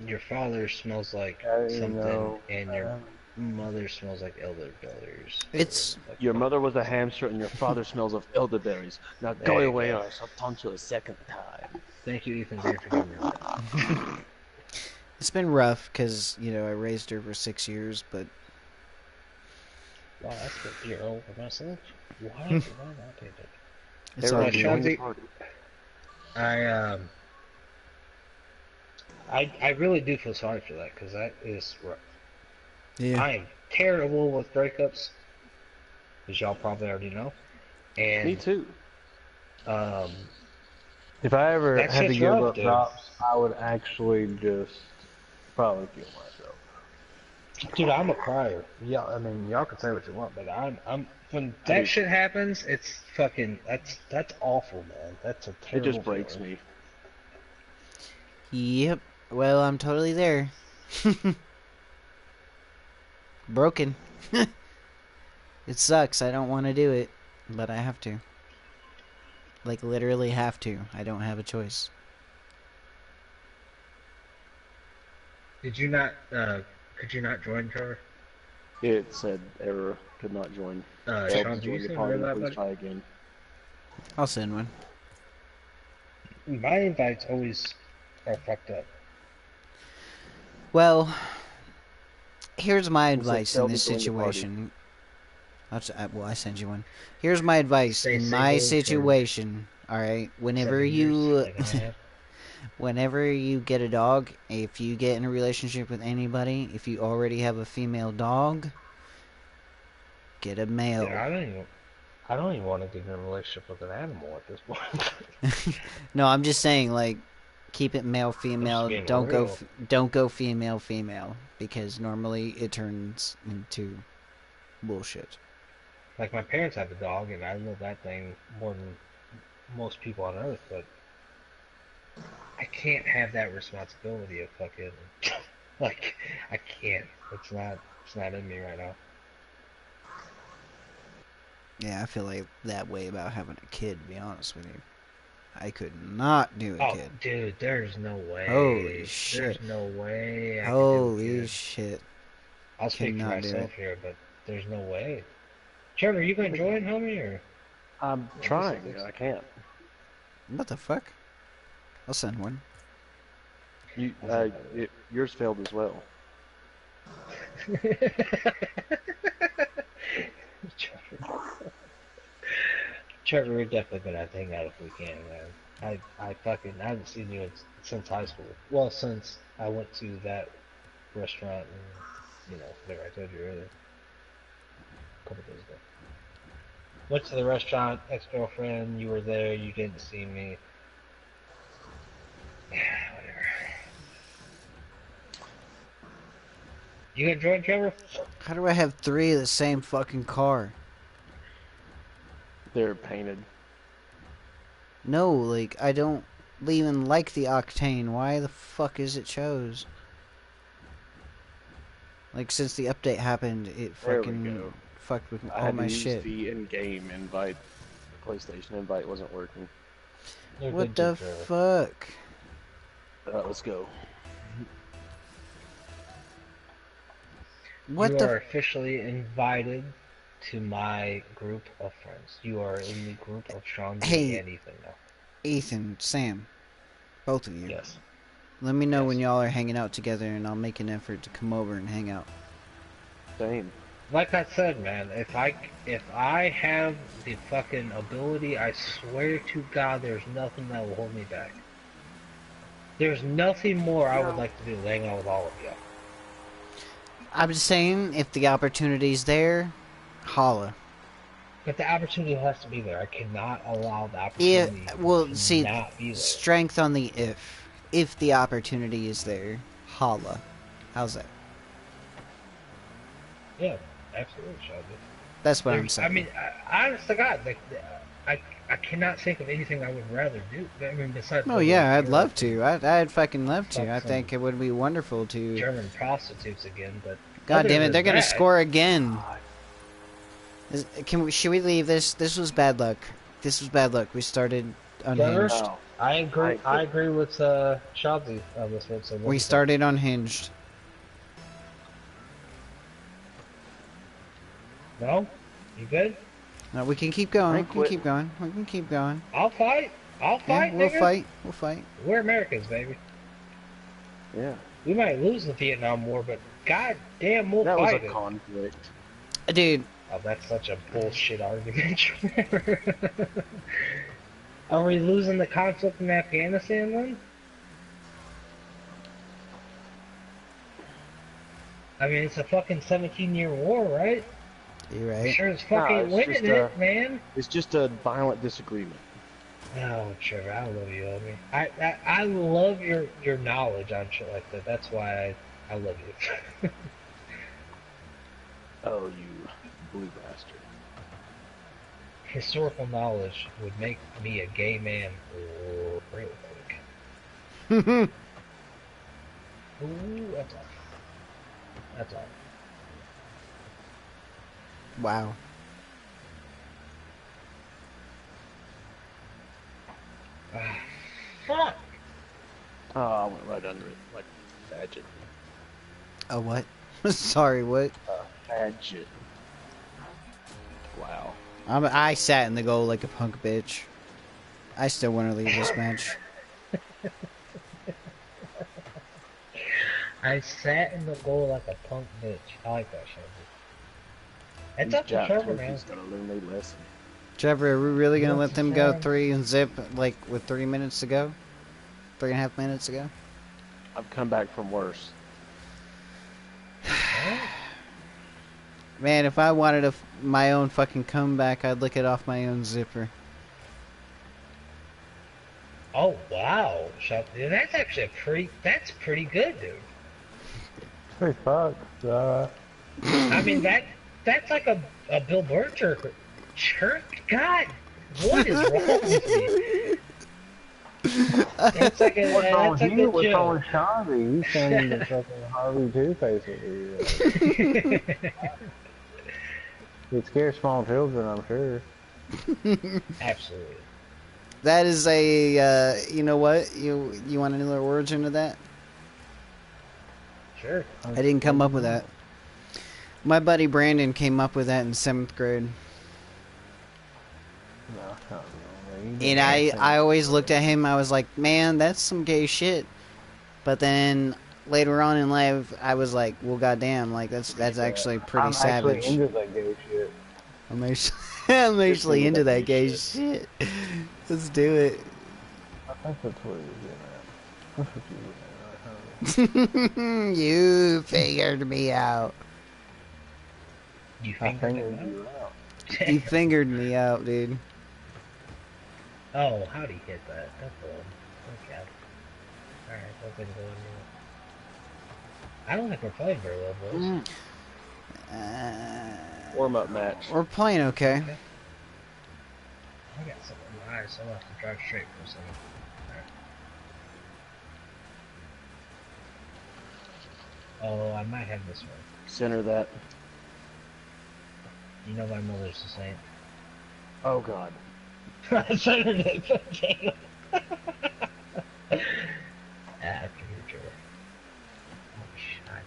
Your father smells like something, and your mother smells like elderberries. It's Your mother was a hamster and your father smells of elderberries. Now go you away go. or I'll taunt you a second time. Thank you, Ethan Beer, for giving me that. it's been rough because I raised her for 6 years, but Wow, that's a year old for myself. Why did I not take it? it's Everyone all Hey, good. Sean, join the party. I really do feel sorry for that because that is rough. Yeah. I am terrible with breakups, as y'all probably already know. And Me too. If I ever That had to shit's give rough, up dude. drops, I would actually just probably kill myself. dude, I'm a crier. Yeah, I mean, y'all can say what you want, but I'm when that mean- shit happens, it's fucking that's awful, man. That's a It terrible. just breaks feeling. Yep. me. Well, I'm totally there. Broken. It sucks. I don't want to do it, but I have to. Like, literally have to. I don't have a choice. Did you not? Could you not join, Trevor? It said error, could not join. Failed Sean, to do join you the think party, we're that please much? try again. I'll send one. My invites always are fucked up. Well, here's my It said advice in failed to this join the party. situation. I send you one. Here's my advice Stay in my single for situation. All right, whenever 7 years, you, like I have. whenever you get a dog, if you get in a relationship with anybody, if you already have a female dog, get a male. Dude, I don't even want to get in a relationship with an animal at this point. No, I'm just saying, like, keep it male female. being Don't real. go female female because normally it turns into bullshit. Like my parents have a dog, and I love that thing more than most people on earth, but I can't have that responsibility of fucking like I can't. It's not in me right now. Yeah, I feel like that way about having a kid, to be honest with you. I could not do a Oh, kid. dude, there's no way. Holy shit. There's no way. I could do a Holy kid. shit. I'll speak for cannot do myself it. here, but there's no way. Trevor, you gonna join, homie, or? I'm trying, I can't. What the fuck? I'll send one. Yours failed as well. Trevor, we're definitely gonna have to hang out if we can, man. I haven't seen you since high school. Well, since I went to that restaurant and whatever I told you earlier, a couple days ago. Went to the restaurant, ex-girlfriend. You were there. You didn't see me. Whatever. You gonna join, Trevor? How do I have 3 of the same fucking car? They're painted. No, like, I don't even like the Octane. Why the fuck is it chose? Like, since the update happened, it There we fucking go. fucked with I all had my to use shit. the in-game invite. The PlayStation invite wasn't working. You're What good, the Trevor. fuck? Let's go. What you the are officially invited to my group of friends. You are in the group of Sean B Hey. and Ethan now. Ethan, Sam, both of you. Yes. Let me know Yes. when y'all are hanging out together and I'll make an effort to come over and hang out. Same. Like I said, man, if I have the fucking ability, I swear to God, there's nothing that will hold me back. There's nothing more I would like to do than hang out with all of y'all. I'm just saying, if the opportunity's there, holla. But the opportunity has to be there. I cannot allow the Yeah, opportunity well, to see, not be there. strength on the if. If the opportunity is there, holla. How's that? Yeah, absolutely, Shelby. That's what I'm saying. I mean, honest to God, like, I cannot think of anything I would rather do. I mean, besides. Oh yeah, I'd love to. I'd fucking love to. I Fuck think it would be wonderful to. German prostitutes again, but God other damn it, than they're gonna that- score again. Should we leave this? This was bad luck. This was bad luck. We started unhinged. Oh, I agree. I agree with Shazzy on this one. So We started unhinged. No, you good? No, we can keep going. I We can quit. keep going. We can keep going. I'll fight. I'll Yeah, fight. we'll nigga. fight. We'll fight. We're Americans, baby. yeah. We might lose the Vietnam War, but goddamn, we'll That was fight a it. conflict. Dude, Oh, that's such a bullshit argument. Are we losing the conflict in Afghanistan then? I mean, it's a fucking 17-year war, right? you're We right. sure as fucking it's winning just, it, man. It's just a violent disagreement. Oh, Trevor, I love you, homie. I love your knowledge on shit like that. That's why I love you. Oh, you blue bastard. Historical knowledge would make me a gay man real quick. Ooh, that's all. That's all. Wow. Ah, fuck! Oh, I went right under it, like Fadget. Oh, what? Sorry, what? Fadget. Wow. I sat in the goal like a punk bitch. I still want to leave this match. I sat in the goal like a punk bitch. I like that shit. It's These up to Jap Trevor, man. turkeys gotta learn their lesson. Trevor, are we really gonna let them go Yes, 3 and zip like with 3 minutes to go? 3.5 minutes to go? I've come back from worse. Man, if I wanted my own fucking comeback, I'd lick it off my own zipper. Oh wow, that's actually that's pretty good, dude. Hey, fuck. I mean that's like a Bill Burr jerk. God, what is wrong with me? That's like a What's wrong that's with a you? good What's wrong joke. with Shabby? You sending the fucking Harvey Two-Face over here. It scares small children, I'm sure. Absolutely. That is a, you know what? You want another words into that? Sure. I didn't come up with that. My buddy Brandon came up with that in 7th grade. No, not really. And I always looked at him, I was like, man, that's some gay shit. But then later on in life, I was like, well, goddamn, like that's actually pretty I'm savage. actually into that gay shit. I'm actually into that gay shit. Let's do it. I think that's what you're getting at. That's what you're getting at. You figured me out. You I fingered fingered it you out. out? You fingered me out, dude. Oh, how'd he hit that? That's old. Okay. Alright, that's a good one. I don't think we're playing very well, boys. Warm-up match. We're playing okay. I got something in my eyes, so I'm gonna have to drive straight for a second. Alright. Oh, I might have this one. Center that. You know my mother's a saint. Oh, God. I centered it, but damn. After your joy. Oh, shit.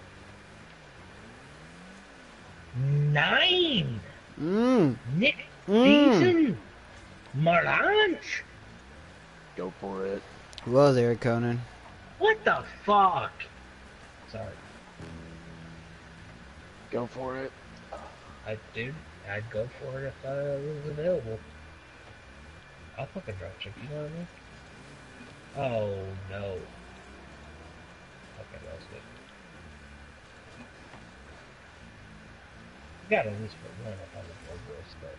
9! Nick Thiessen! Marant! Go for it. Whoa there, Conan. What the fuck? Sorry. Go for it. Dude, I'd go for it if it was available. I'll fucking drop check, you know what I mean? Oh, no. Okay, that was good. We gotta at least put one up on the board list, but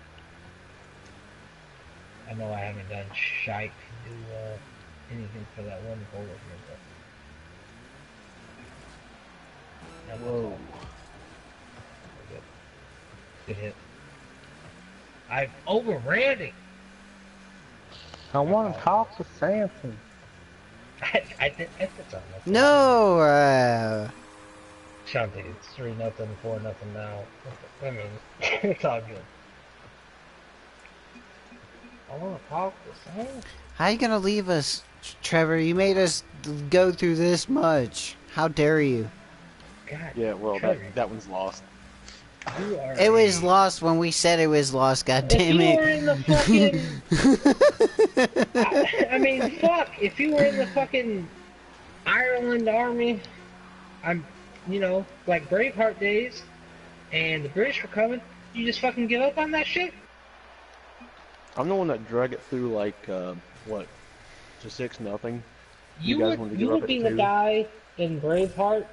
I know I haven't done shite to do anything for that one goal of here, but Whoa. Good. Good hit. I've overran it. I want to talk to Samson. I think that's on. No! Shanti, it's 3-0, 4-0 now. I mean, it's all good. I want to talk to Sam. How you gonna leave us, Trevor? You made us go through this much. How dare you? God, Yeah, well, Trevor, that one's lost. you are It was a- lost when we said it was lost. God If damn you it! were in the fucking, I mean, fuck. If you were in the fucking Ireland army, like Braveheart days, and the British were coming, you just fucking give up on that shit? I'm the one that drug it through like what, to 6-0. You You guys would, wanted to you give up would at be the 2. guy in Braveheart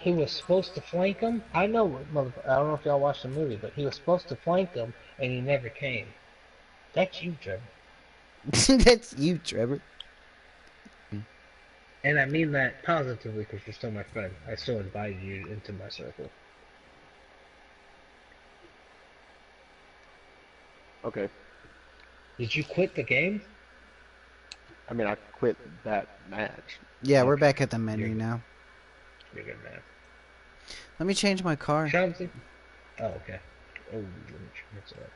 who was supposed to flank him. I know, I don't know if y'all watched the movie, but he was supposed to flank him, and he never came. That's you, Trevor. That's you, Trevor. And I mean that positively because you're still my friend. I still invited you into my circle. Okay. Did you quit the game? I mean, I quit that match. Yeah, we're Okay. back at the menu You're- now. You're good, man. Let me change my car. Chauncey? Oh, okay. Oh, let me what's that?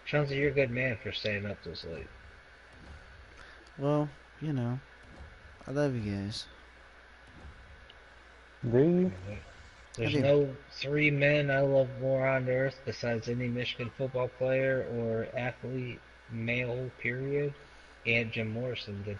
Chauncey, you're a good man for staying up this late. Well, you know, I love you guys. Do you? There's I do. no 3 men I love more on earth besides any Michigan football player or athlete, male, period, and Jim Morrison did.